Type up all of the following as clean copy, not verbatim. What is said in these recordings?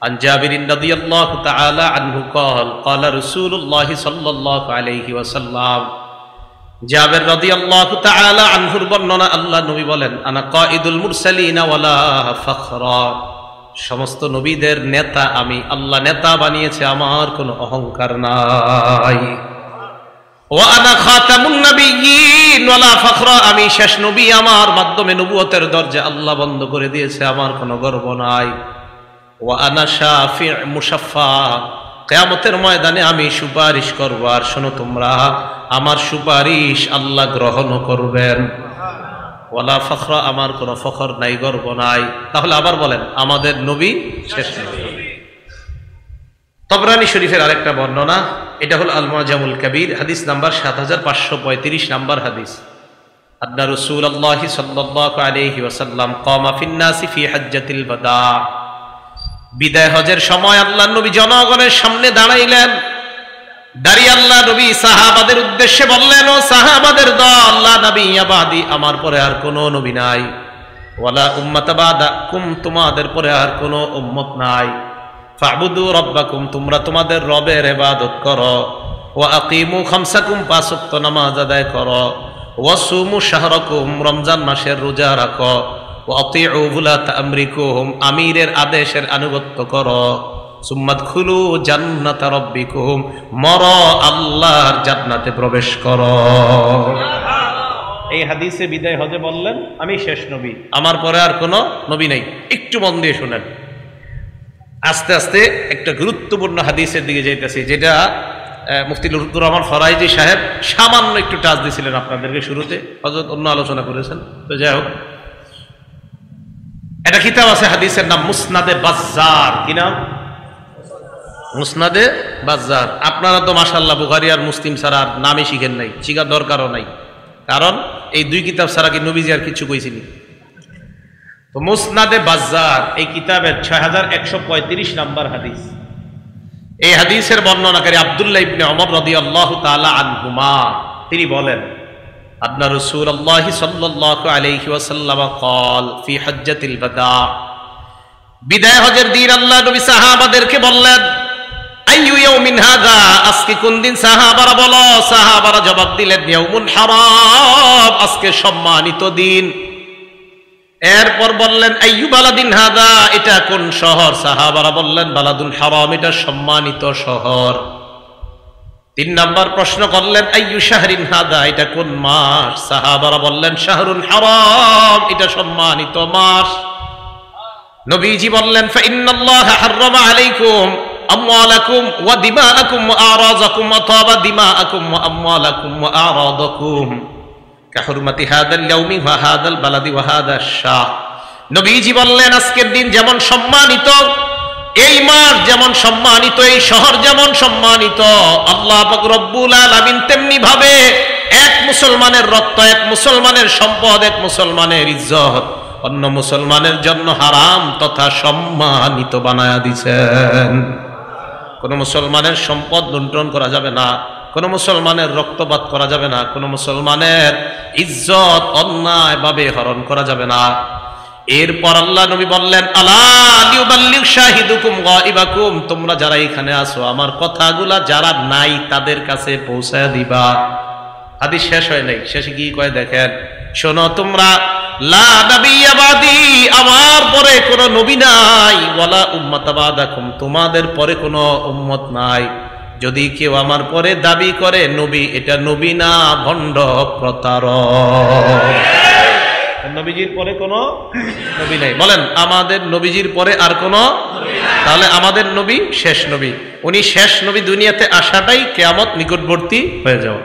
عن جابر رضي الله تعالى عنه قال قال رسول الله صلى الله عليه وسلم জাবের রাদিয়াল্লাহু তাআলা আনহুর বর্ণনা আল্লাহ নবী বলেন আনা কাঈদুল মুরসালিন ওয়ালা ফখরা সমস্ত নবীদের নেতা আমি আল্লাহ নেতা বানিয়েছে আমার কোনো অহংকার নাই ওয়া আনা খাতামুন নবিয়্যিন ওয়ালা ফখরা আমি শেষ নবী আমার মাধ্যমে নবুয়তের দরজা আল্লাহ বন্ধ করে দিয়েছে আমার কোনো গর্ব নাই ওয়া আনা শাফি' মুশাফফা কিয়ামতের ময়দানে আমি সুপারিশ করব আর শোনো তোমরা আমার সুপারিশ আল্লাহ গ্রহণ করবেন ওয়ালা ফখরা আমার কোনো ফখর নাই গর্ব নাই তাহলে আবার বলেন আমাদের নবী শেষ নবী তবরানী শরীফের আরেকটা বর্ণনা এটা হলো আল মুআজামুল কবির হাদিস নাম্বার 7535 নাম্বার হাদিস আন্না রাসূলুল্লাহ সাল্লাল্লাহু আলাইহি ওয়াসাল্লাম কামা ফিন নাসি ফি হাজ্জাতিল বাদা বিদায় হজের সময় আল্লাহর নবী জনগণের সামনে দাঁড়াইলেন দাঁড়িয়ে আল্লাহ নবী সাহাবাদের উদ্দেশ্যে বললেন ও সাহাবাদের দল আল্লাহ নবী ইয়াবাদি আমার পরে আর কোনো নবী নাই ওয়ালা উম্মাতা বাদাকুম তোমাদের পরে আর কোনো উম্মত নাই ফাবুদু রাব্বাকুম তোমরা তোমাদের রবের ইবাদত করো ওয়া আকিমু খামসাকুম পাঁচ ওয়াক্ত নামাজ আদায় করো ওয়া সুমু শাহরাকুম রমজান মাসের রোজা রাখো ওয়া আতিউ উলাত আমরিকুম আমিরের আদেশের আনুগত্য করো সুম্মাদখুলু জান্নাত রাব্বিকুম মর আল্লাহর জান্নাতে প্রবেশ করো এই হাদিসে বিদায় হজে বললেন আমি শেষ নবী আমার পরে আর কোনো নবী নেই একটু মন দিয়ে শুনেন আস্তে আস্তে একটা গুরুত্বপূর্ণ হাদিসের দিকে যাইতেছি যেটা মুফতি লুতুর রহমান ফরাইজি সাহেব সামান্য একটু টাচ দিয়েছিলেন আপনাদেরকে শুরুতে হযরত অন্য আলোচনা করেছেন তো যাই হোক এটা কিতাব আছে হাদিসের নাম মুসনাদে বাজ্জার কি নাম মুসনাদে বাজ্জার আপনারা তো মাশাআল্লাহ বুখারী আর মুসলিম ছাড়া আর নামই শিখেন নাই শিখার দরকারও নাই কারণ এই দুই কিতাব ছাড়া কি নবীজি আর কিছু কইছিলেন তো মুসনাদে বাজ্জার এই কিতাবের 6135 নাম্বার হাদিস এই হাদিসের বর্ণনাকারী আব্দুল্লাহ ইবনে ওমর রাদিয়াল্লাহু তাআলা আনহুমা তিনি বলেন আন্না রাসূলুল্লাহ সাল্লাল্লাহু আলাইহি ওয়াসাল্লাম قال في حجة الوداع বিদায় হজের দিন আল্লাহ নবী সাহাবাদেরকে বললেন আইয়ু ইয়াউমিন হাযা আজকে কোন দিন সাহাবারা বলো সাহাবারা জবাব দিলেন ইয়াউমুন হারাম আজকে সম্মানিত দিন এরপর বললেন আইয়ু বালাদিন হাযা এটা কোন শহর সাহাবারা বললেন বালাদুল হারাম এটা সম্মানিত শহর তিন নাম্বার প্রশ্ন করলেন আইয়ু শাহরিন হাযা এটা কোন মাস সাহাবারা বললেন শাহরুল হারাম এটা সম্মানিত মাস নবীজি বললেন ফা ইন্নাল্লাহা হাররামা আলাইকুম আমওয়ালাকুম ওয়া দিমাআকুম ওয়া আরাযাকুম ওয়া তাবা দিমাআকুম ওয়া আমওয়ালাকুম ওয়া আরাদাকুম কাহুরমাতি হাদাল ইয়াউমি ওয়া হাদাল বালাদি ওয়া হাদাশ শাহ নবীজি বললেন আজকের দিন যেমন সম্মানিত এই মাস যেমন সম্মানিত এই শহর যেমন সম্মানিত আল্লাহ পাক রব্বুল আলামিন তেমনি ভাবে এক মুসলমানের রক্ত এক মুসলমানের সম্পদ এক মুসলমানের ইজ্জত অন্য মুসলমানের জন্য হারাম তথা সম্মানিত বানায়া দিয়েছেন কোন মুসলমানের সম্পদ লুণ্ঠন করা যাবে না কোন মুসলমানের রক্তপাত করা যাবে না কোন মুসলমানের ইজ্জত অন্যায়ভাবে হরণ করা যাবে না এরপর আল্লাহ নবী বললেন আলা লিউবাল্লিগ শাহিদুকুম গায়বাকুম তোমরা যারা এখানে আছো আমার কথাগুলা যারা নাই তাদের কাছে পৌঁছায় দিবা হাদিস শেষ হয় নাই শেষে কি কয় দেখেন শোনো তোমরা লা নবিয়্যা বাদি আমার পরে কোনো নবী নাই ওয়ালা উম্মাতা বাদাকুম তোমাদের পরে কোনো উম্মত নাই যদি কেউ আমার পরে দাবি করে নবী এটা নবী না ভণ্ড প্রতারক নবীজির পরে কোনো নবী নাই বলেন আমাদের নবীজির পরে আর কোনো তাহলে আমাদের নবী শেষ নবী উনি শেষ নবী দুনিয়াতে আসাটাই কিয়ামত নিকটবর্তী হয়ে যাওয়া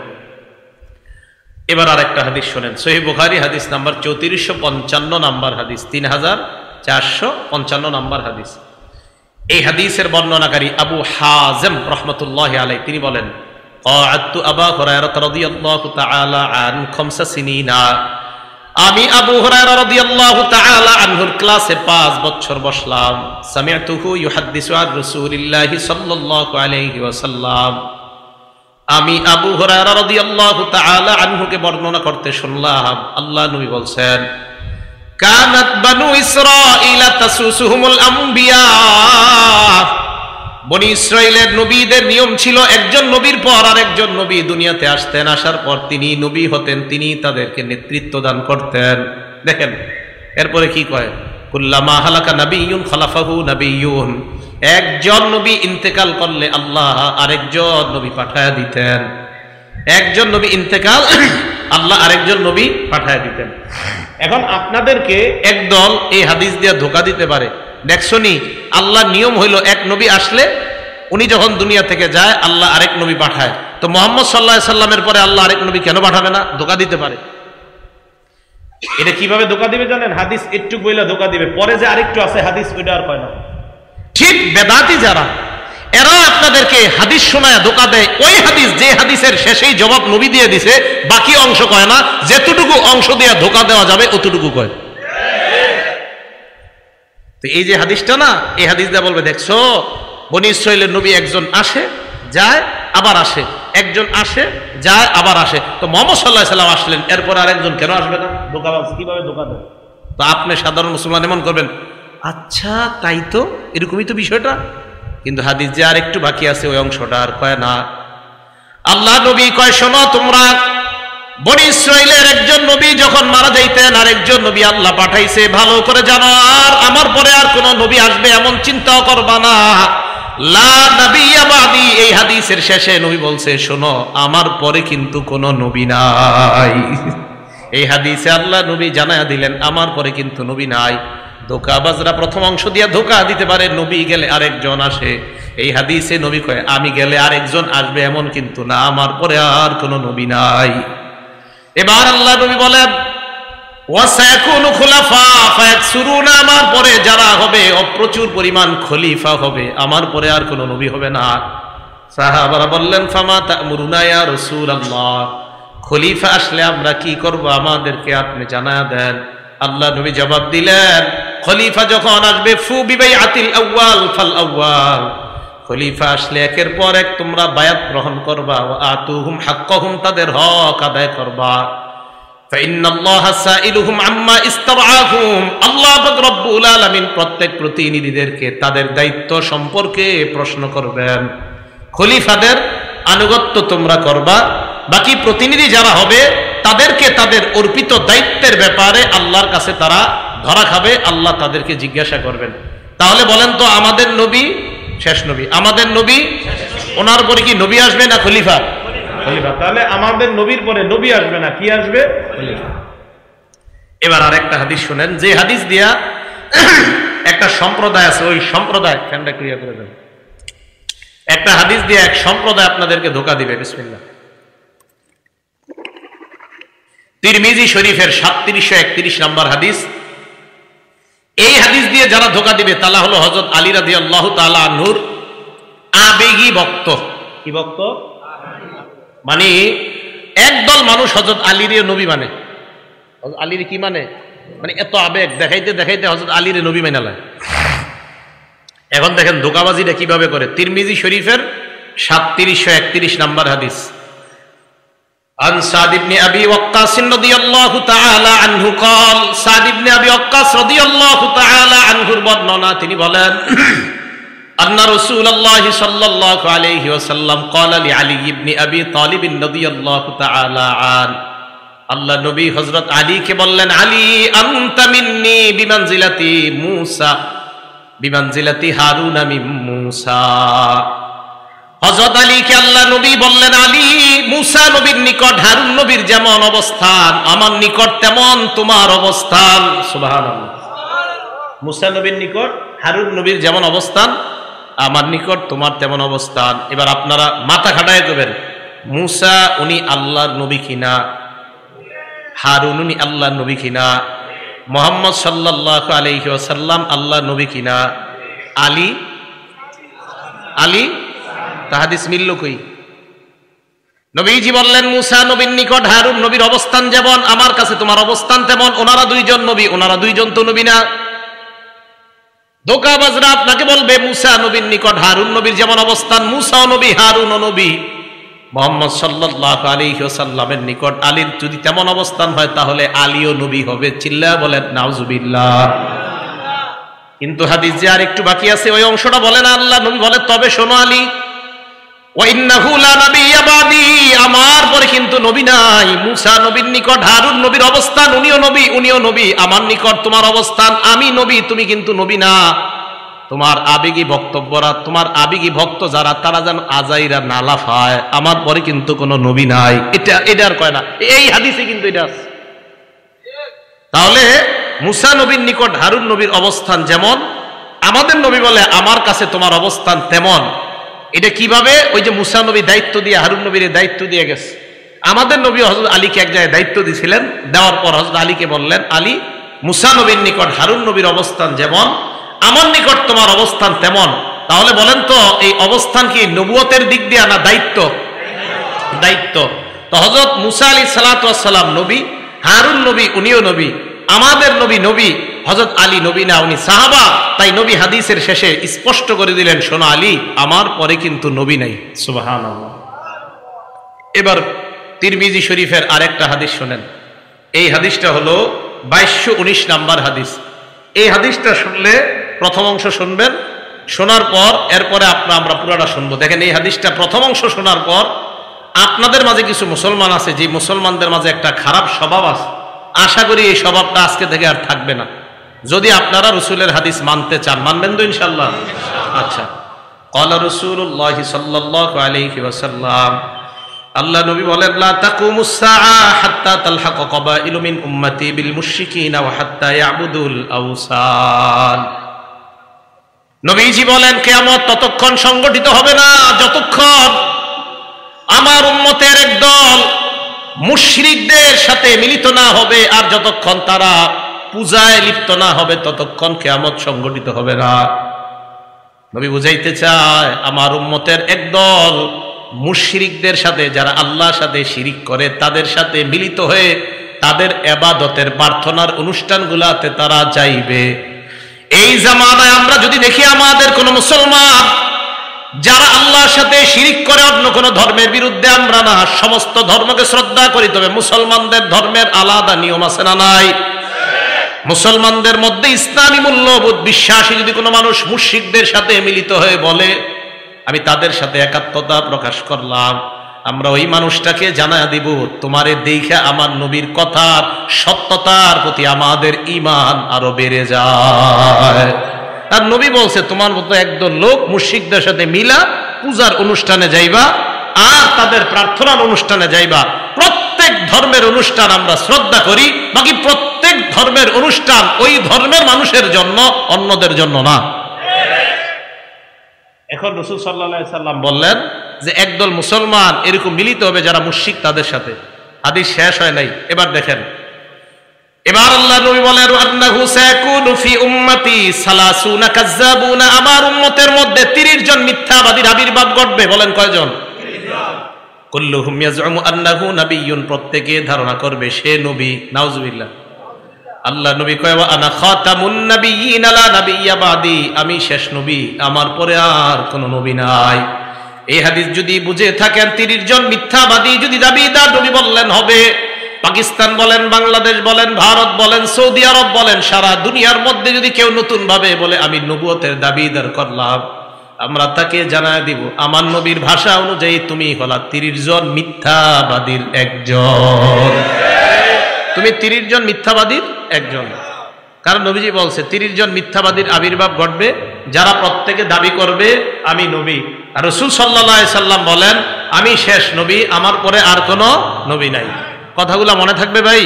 এবার আরেকটা হাদিস শুনেন সহিহ বুখারী হাদিস নাম্বার 3455 নাম্বার হাদিস 3455 নাম্বার হাদিস এই হাদিসের বর্ণনাকারী আবু হাযিম রাহমাতুল্লাহি আলাইহি তিনি বলেন ক্বাআতু আবু হুরায়রা রাদিয়াল্লাহু তাআলা আন 5 সিনিনা আমি আবু হুরায়রা রাদিয়াল্লাহু তাআলা আনহুর ক্লাসে 5 বছর বসলাম সামি'তুহু ইউহাদ্দিসু আন রাসূলিল্লাহি সাল্লাল্লাহু আলাইহি ওয়াসাল্লাম আমি আবু হুরায়রা রাদিয়াল্লাহু তাআলা আনহুকে বর্ণনা করতে শুনলাম আল্লাহ নবী বলছেন কানাত বানু ইসরাঈল তাসুসুহুমুল আমবিয়া বনি ইসরাইলের নবীদের নিয়ম ছিল একজন নবীর পর আরেকজন নবী দুনিয়াতে আসতেন, আসার পর তিনি নবী হতেন, তিনি তাদেরকে নেতৃত্ব দান করতেন। দেখেন এরপরে কি কয়, কুল্লামা হালাকা নাবিয়্যুন খালাফাহু নাবিয়্যুন, একজন নবী ইন্তেকাল করলে আল্লাহ আরেকজন নবী পাঠায়া দিতেন। একজন নবী ইন্তেকাল, আল্লাহ আরেকজন নবী পাঠায়া দিতেন। এখন আপনাদেরকে একদল এই হাদিস দিয়ে ধোঁকা দিতে পারে, দেখছনি আল্লাহ নিয়ম হইল এক নবী আসলে উনি যখন দুনিয়া থেকে যায় আল্লাহ আরেক নবী পাঠায়, তো মুহাম্মদ সাল্লাল্লাহু আলাইহি সাল্লামের পরে আল্লাহ আরেক নবী কেন পাঠাবে না? ধোঁকা দিতে পারে। এটা কিভাবে ধোঁকা দিবে জানেন? হাদিস একটু বইলা ধোঁকা দিবে, পরে যে আরেকটু আছে হাদিস ওইটা আর কয় না। ঠিক বেদাতি যারা, এরা আপনাদেরকে হাদিস শোনায় ধোঁকা দেয়। ওই হাদিস যে হাদিসের শেষেই জবাব নবী দিয়ে দিছে, বাকি অংশ কয় না, যেতটুকু অংশ দিয়ে ধোঁকা দেওয়া যাবে অতটুকু কয়। তো এই যে হাদিসটা না, এই হাদিস দিয়ে বলবে দেখছো বনি ইসরাইলের নবী একজন আসে যায় আবার আসে, একজন আসে যায় আবার আসে, তো মুহাম্মদ সাল্লাল্লাহু আলাইহি সাল্লাম আসলেন, এরপর আরেকজন কেন আসবে না? ধোঁকাবাজ কিভাবে ধোঁকা দেয়? তো আপনি সাধারণ মুসলমান এমন করবেন, আচ্ছা তাই তো, এরকমই তো বিষয়টা, কিন্তু হাদিস যে আর একটু বাকি আছে ওই অংশটা আর কয় না। আল্লাহ নবী কয় শোনো তোমরা, বনি ইসরাইলের একজন নবী যখন মারা যাইতেন আরেকজন নবী আল্লাহ পাঠাইছে, ভালো করে জানো, আর আমার পরে আর কোন নবী আসবে এমন চিন্তাও করবা না। লা নাবিয়্যা বাদি, এই হাদিসের শেষে নবী বলছে শোনো আমার পরে কিন্তু কোন নবী নাই। এই হাদিসে আল্লাহ নবী জানায়া দিলেন আমার পরে কিন্তু নবী নাই। ধোঁকাবাজরা প্রথম অংশ দিয়ে ধোঁকা দিতে পারে, নবী গেলে আরেকজন আসে। এই হাদিসে নবী কয় আমি গেলে আরেকজন আসবে এমন কিন্তু না, আমার পরে আর কোন নবী নাই। এবার আল্লাহ নবী বলেন ওয়াসায়াকুনু খুলাফা ফায়াকসুরুনা, আমার পরে যারা হবে প্রচুর পরিমাণ খলিফা হবে, আমার পরে আর কোন নবী হবে না। সাহাবারা বললেন ফামা তা'মুরুনা ইয়া রাসূলুল্লাহ, খলিফা আসলে আমরা কি করব আমাদেরকে আপনি জানায়া দেন। আল্লাহ নবী জবাব দিলেন খলিফা যখন আসবে ফু বিবাইআতিল আউয়াল ফাল আউয়াল, খলিফা আসলে একের পর এক তোমরা বায়াত গ্রহণ করবা, ওয়া আতুহুম হাক্কাহুম, তাদের হক আদায় করবা। ফাইন্নাল্লাহা সাইলুহুম আম্মা ইসতারআহুম, আল্লাহ পাক রব্বুল আলামিন প্রত্যেক প্রতিনিধিদেরকে তাদের দায়িত্ব সম্পর্কে প্রশ্ন করবেন। খলিফাদের আনুগত্য তোমরা করবা, বাকি প্রতিনিধি যারা হবে তাদেরকে তাদের অর্পিত দায়িত্বের ব্যাপারে আল্লাহর কাছে তারা ধরা খাবে, আল্লাহ তাদেরকে জিজ্ঞাসা করবেন। তাহলে বলেন তো আমাদের নবী শেষ নবী, আমাদের নবী ওনার পরে কি নবী আসবে না খলিফা? খলিফা। তাহলে আমাদের নবীর পরে নবী আসবে না, কি আসবে? খলিফা। এবার আর একটা হাদিস শুনেন, যে হাদিস দিয়া একটা সম্প্রদায় আছে, ওই সম্প্রদায় ফ্যানটা ক্লিয়ার করে দেন, একটা হাদিস দিয়ে এক সম্প্রদায় আপনাদেরকে ধোঁকা দিবে। বিসমিল্লাহ। তিরমিজি শরীফের 3731 নম্বর হাদিস। এই হাদিস দিয়ে যারা ধোঁকা দিবে তারা হলো হযরত আলী রাদিয়াল্লাহু তাআলা আনহুর আবেগী ভক্ত। কি ভক্ত? মানে একদল মানুষ হযরত আলীর নবী মানে, হযরত আলীর কি মানে, মানে এত আবেগ দেখাইতে দেখাইতে হযরত আলীর নবী মানে না। এখন দেখেন ধোঁকাবাজিটা কিভাবে করে। তিরমিজি শরীফের 3731 নম্বর হাদিস। عن سعد بن أبي وقاص رضي الله تعالى عنه قال, سعد بن أبي وقاص رضي الله تعالى عنه বর্ণনা, তিনি বলেন أن رسول الله صلى الله عليه وسلم قال لعلي بن أبي طالب رضي الله تعالى عنه, আল্লাহ নবী হযরত আলীকে বললেন আলী আনতা মিন্নি বিমানজিলাতি মূসা বিমানজিলাতি হারুন মিন মূসা। হযরত আলীকে আল্লাহ নবী বললেন আলী মূসা নবীর নিকট হারুন নবীর যেমন অবস্থান আমার নিকট তেমন তোমার অবস্থান। সুবহানাল্লাহ। মূসা নবীর নিকট হারুন নবীর যেমন অবস্থান আমার নিকট তোমার তেমন অবস্থান। এবার আপনারা মাথা খাটায় করবেন, মূসা উনি আল্লাহর নবী কিনা, হারুন উনি আল্লাহর নবী কিনা, মুহাম্মদ সাল্লাল্লাহু আলাইহি ওয়াসাল্লাম আল্লাহর নবী কিনা, আলী আলী হাদিস মিলল কই? নবীজি বললেন মূসা নবীর নিকট হারুন নবীর অবস্থান যেমন আমার কাছে তোমার অবস্থান তেমন। ওনারা দুইজন নবী, ওনারা দুইজন তো নবী না। ধোঁকাবাজরা আপনাকে বলবে মূসা নবীর নিকট হারুন নবীর যেমন অবস্থান মূসাও নবী হারুনও নবী। মুহাম্মদ সাল্লাল্লাহু আলাইহি ওয়াসাল্লামের নিকট আলীর যদি তেমন অবস্থান হয় তাহলে আলীও নবী হবে। চিল্লায়া বলেন নাউজুবিল্লাহ। কিন্তু হাদিস যে আর একটু বাকি আছে ওই অংশটা বলেন আল্লাহ নবী বলে তবে শোনো আলী ওয়া ইন্নাহু লা নাবিয়্যা বাদি, আমার পরে কিন্তু নবী নাই। মুসা নবীর নিকট হারুন নবীর অবস্থান, উনিও নবী। আমার নিকট তোমার অবস্থান, আমি নবী, তুমি কিন্তু নবী না। তোমার আবেগী বক্তব্যরা, তোমার আবেগী ভক্ত যারা, তারা যেন আজাইরা না লাফায়, আমার পরে কিন্তু কোনো নবী নাই। এটা আর কয় না, এই হাদিসে কিন্তু এটা আছে। তাহলে মুসা নবীর নিকট হারুন নবীর অবস্থান যেমন, আমাদের নবী বলে আমার কাছে তোমার অবস্থান তেমন। এটা কিভাবে? ওই যে মুসা নবী দায়িত্ব দিয়ে হারুন নবীর দায়িত্ব দিয়ে গেছে। আমাদের নবী হযরত আলীকে এক জায়গায় দায়িত্ব দিয়েছিলেন, দেওয়ার পর হযরত আলীকে বললেন, আলী মুসা নবীর নিকট হারুন নবীর অবস্থান যেমন, আমার নিকট তোমার অবস্থান তেমন। তাহলে বলেন তো এই অবস্থান কি নবুয়তের দিক দিয়ে না দায়িত্ব? দায়িত্ব। তো হযরত মুসা আলাইহিস সালাতু ওয়াস সালাম নবী, হারুন নবী উনিও নবী, আমাদের নবী হযরত আলী নবী না, উনি সাহাবা। তাই নবী হাদিসের শেষে স্পষ্ট করে দিলেন, শোনো আলী, আমার পরে কিন্তু নবী নাই। সুবহানাল্লাহ। এবার তিরমিজি শরীফের আরেকটা হাদিস শোনেন। এই হাদিসটা হলো 2219 নাম্বার হাদিস। এই হাদিসটা শুনলে প্রথম অংশ শুনবেন, শোনার পর এরপরে আমরা পুরোটা শুনবো। দেখেন এই হাদিসটা প্রথম অংশ শোনার পর আপনাদের মাঝে কিছু মুসলমান আছে, যে মুসলমানদের মাঝে একটা খারাপ স্বভাব আছে, আশা করি এই স্বভাবটা আজকে থেকে আর থাকবে না, যদি আপনারা রাসূলের হাদিস মানতে চান। মানবেন তো ইনশাআল্লাহ? আচ্ছা। ক্বালা রাসূলুল্লাহ সাল্লাল্লাহু আলাইহি ওয়াসাল্লাম, আল্লাহ নবী বলেন, লা তাকুমুস সাআ হাত্তা তালহাকা কাবাইলু মিন উম্মতি বিল মুশরিকিনা ওয়া হাত্তা ইয়াবুদুল আওসান। নবীজি বলেন, কিয়ামত ততক্ষণ সংগঠিত হবে না যতক্ষণ আমার উম্মতের একদল মুশরিকদের সাথে মিলিত না হবে, আর যতক্ষণ তারা পূজায় লিপ্ত না হবে ততক্ষণ কিয়ামত সংগঠিত হবে না। নবী বুঝাইতে চায়, আমার উম্মতের একদল মুশরিকদের সাথে, যারা আল্লাহর সাথে শিরিক করে, তাদের সাথে মিলিত হয়ে তাদের ইবাদতের প্রার্থনার অনুষ্ঠানগুলোতে তারা যাইবে। এই জামানায় আমরা যদি দেখি আমাদের কোন মুসলমান যারা আল্লাহর সাথে শিরিক করে, অন্য কোন ধর্মের বিরুদ্ধে আমরা না, সমস্ত ধর্মকে শ্রদ্ধা করি, তবে মুসলমানদের ধর্মের আলাদা নিয়ম আছে না নাই? মুসলমানদের মধ্যে ইসলামী মূল্যবোধ বিশ্বাসী যদি কোনো মানুষ মুশরিকদের সাথে মিলিত হয়ে বলে আমি তাদের সাথে একাত্মতা প্রকাশ করলাম, আমরা ওই মানুষটাকে জানায় দিব, তোমারে দেখে আমার নবীর কথার সত্যতার প্রতি আমাদের ঈমান আরো বেড়ে যায়। আর নবী বলছে, তোমার মতো একদল লোক মুশরিকদের সাথে মিলা পূজার অনুষ্ঠানে যাইবা আর তাদের প্রার্থনার অনুষ্ঠানে যাইবা। প্রত্যেক ধর্মের অনুষ্ঠান আমরা শ্রদ্ধা করি, বাকি প্রত্যেক ধর্মের অনুষ্ঠান ওই ধর্মের মানুষের জন্য, অন্যদের জন্য না। এখন রাসূল সাল্লাল্লাহু আলাইহি সাল্লাম বললেন যে একদল মুসলমান এরকম মিলিত হবে যারা মুশরিক তাদের সাথে। হাদিস শেষ হয় নাই, এবার দেখেন। এবার আল্লাহ নবী বলেন, আন্নাহু সায়াকুনু ফি উম্মতি সালাসুনা কাযাবুনা, আমার উম্মতের মধ্যে 30 জন মিথ্যাবাদীর আবির্ভাব ঘটবে। বলেন কয়জন? 30 জন। কুল্লুহুম ইয়াজউমু আন্নাহু নাবিয়্যুন, প্রত্যেকে ধারণা করবে সে নবী। নাউযুবিল্লাহ। আল্লাহ নবী কয়, ওয়া আনা খাতামুন নাবিয়্যিন লা নাবিয়্যা বাদি, আমি শেষ নবী, আমার পরে আর কোন নবী নাই। এই হাদিস যদি বুঝে থাকেন, 30 জন মিথ্যাবাদী যদি দাবিদার নবী বললেন হবে, পাকিস্তান বলেন, বাংলাদেশ বলেন, ভারত বলেন, সৌদি আরব বলেন, সারা দুনিয়ার মধ্যে যদি কেউ নতুন ভাবে বলে আমি নবুয়তের দাবিদার করলাম, আমরা তাকে জানায় দিব আমার নবীর ভাষা অনুযায়ী তুমি হলা 30 জন মিথ্যাবাদীর একজন। তুমি 30 জন মিথ্যাবাদীর একজন। কারণ নবীজি বলছে 30 জন মিথ্যাবাদীর আবির্ভাব ঘটবে, যারা প্রত্যেকে দাবি করবে আমি নবী। আর রাসূল সাল্লাল্লাহু আলাইহি সাল্লাম বলেন, আমি শেষ নবী, আমার পরে আর কোনো নবী নাই। কথাগুলো মনে থাকবে ভাই।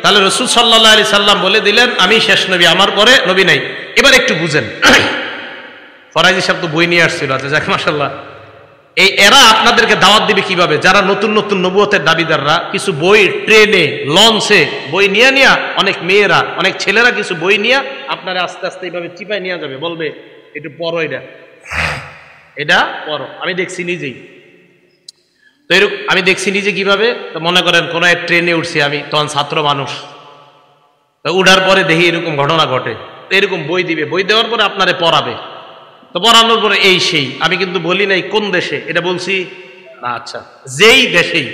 তাহলে রাসূল সাল্লাল্লাহু আলাইহি সাল্লাম বলে দিলেন আমি শেষ নবী, আমার পরে নবী নাই। এবার একটু বুঝেন, ফরাজি সাহেব তো বই নিয়ে আসছিল, আচ্ছা যাক মাশাআল্লাহ। এই এরা আপনাদেরকে দাওয়াত দিবে কিভাবে? যারা নতুন নতুন নবুয়তের দাবিদাররা কিছু বই ট্রেনে, লঞ্চে বই নিয়ে অনেক মেয়েরা, অনেক ছেলেরা কিছু বই নিয়ে আপনারা আস্তে আস্তে এইভাবে চিপায় নিয়ে যাবে, বলবে একটু পড়ো, এটা পড়ো। আমি দেখছি নিজেই তো, এরকম আমি দেখছি নিজে কিভাবে। তো মনে করেন কোন এক ট্রেনে উঠছি আমি, তখন ছাত্র মানুষ, উঠার পরে দেখি এরকম ঘটনা ঘটে, তো এরকম বই দিবে, বই দেওয়ার পরে আপনারে পড়াবে। তো পড়ানোর পরে এই সেই, আমি কিন্তু বলি নাই কোন দেশে, এটা বলছি না, আচ্ছা যেই দেশেই।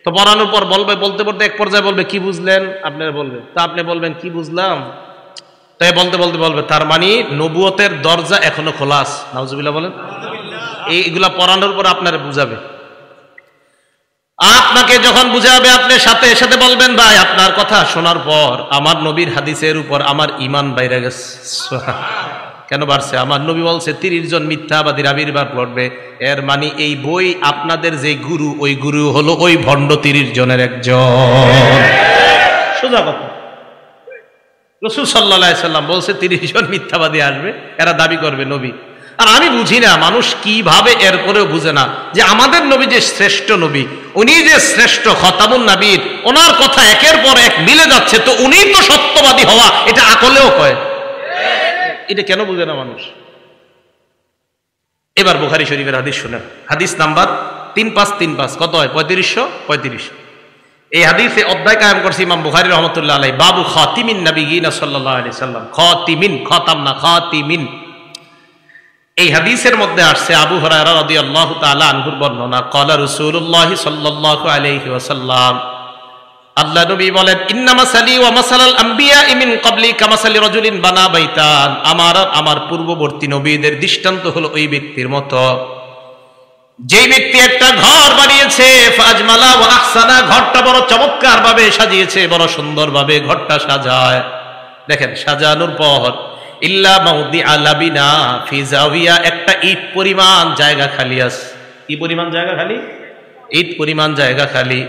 তো পড়ানোর পর বলবে, বলতে বলতে এক পর্যায়ে বলবে কি বুঝলেন, আপনারা বলবেন, তা আপনি বলবেন কি বুঝলাম, তাই বলতে বলতে বলবে তার মানে নবুয়তের দরজা এখনো খোলা আছে। নাউজুবিল্লাহ বলেন। এইগুলা পড়ানোর পর আপনারা বুঝাবে, আপনাকে যখন বুঝাবে আপনি সাথে সাথে বলবেন ভাই আপনার কথা শোনার পর আমার নবীর হাদিসের উপর আমার ঈমান বাইরে গেছে। কেন বাড়ছে? আমার নবী বলছে 30 জন মিথ্যাবাদীর আবির্ভাব ঘটবে। এর মানে এই বই আপনাদের যে গুরু, ওই গুরু হলো ওই ভণ্ড 30 জনের একজন। সোজা কথা। রাসূল সাল্লাল্লাহু আলাইহি সাল্লাম বলছে 30 জন মিথ্যাবাদী আসবে, এরা দাবি করবে নবী। আর আমি বুঝি না মানুষ কিভাবে এরপরেও বুঝে না যে আমাদের নবী যে শ্রেষ্ঠ নবী, উনি যে শ্রেষ্ঠ খতামুন নবীর, ওনার কথা একের পর এক মিলে যাচ্ছে, তো উনি তো সত্যবাদী হওয়া এটা আকলেও কয়। এটা কেন বুঝে না মানুষ? এবার বুখারী শরীফের হাদিস শুনেন, হাদিস নাম্বার 3535। কত হয়? 3535। এই হাদিসে অধ্যায় কায়েম করছে ইমাম বুখারী রাহমাতুল্লাহ আলাইহি, বাবু খাতিমিন নবিয়িন সাল্লাল্লাহু আলাইহি সাল্লাম। খাতিমিন, খতাম না, খাতিমিন। এই হাদিসের মধ্যে আসছে আবু হুরায়রা রাদিয়াল্লাহু তাআলা আনহুর বর্ণনা, ক্বালা রাসূলুল্লাহ সাল্লাল্লাহু আলাইহি ওয়াসাল্লাম, আল্লাহ নবী বলেন, ইন্না মাসালি ওয়া মাসালাল আমবিয়া মিন ক্বাবলি কামাসালি রাজুলিন বানা বাইতান, আমার পূর্ববর্তী নবীদের দৃষ্টান্ত হলো ওই ব্যক্তির মতো যে ব্যক্তি একটা ঘর বানিয়েছে, ফাজমালা ওয়া আহসানা, ঘরটা বড় চমৎকার ভাবে সাজিয়েছে, বড় সুন্দর ভাবে ঘরটা সাজায়। দেখেন সাজানোর পর ইল্লা মাউদিআ লাবিনা ফি জাওিয়া, একটা ইট পরিমাণ জায়গা খালি আছে। কি পরিমাণ জায়গা খালি? ইট পরিমাণ জায়গা খালি।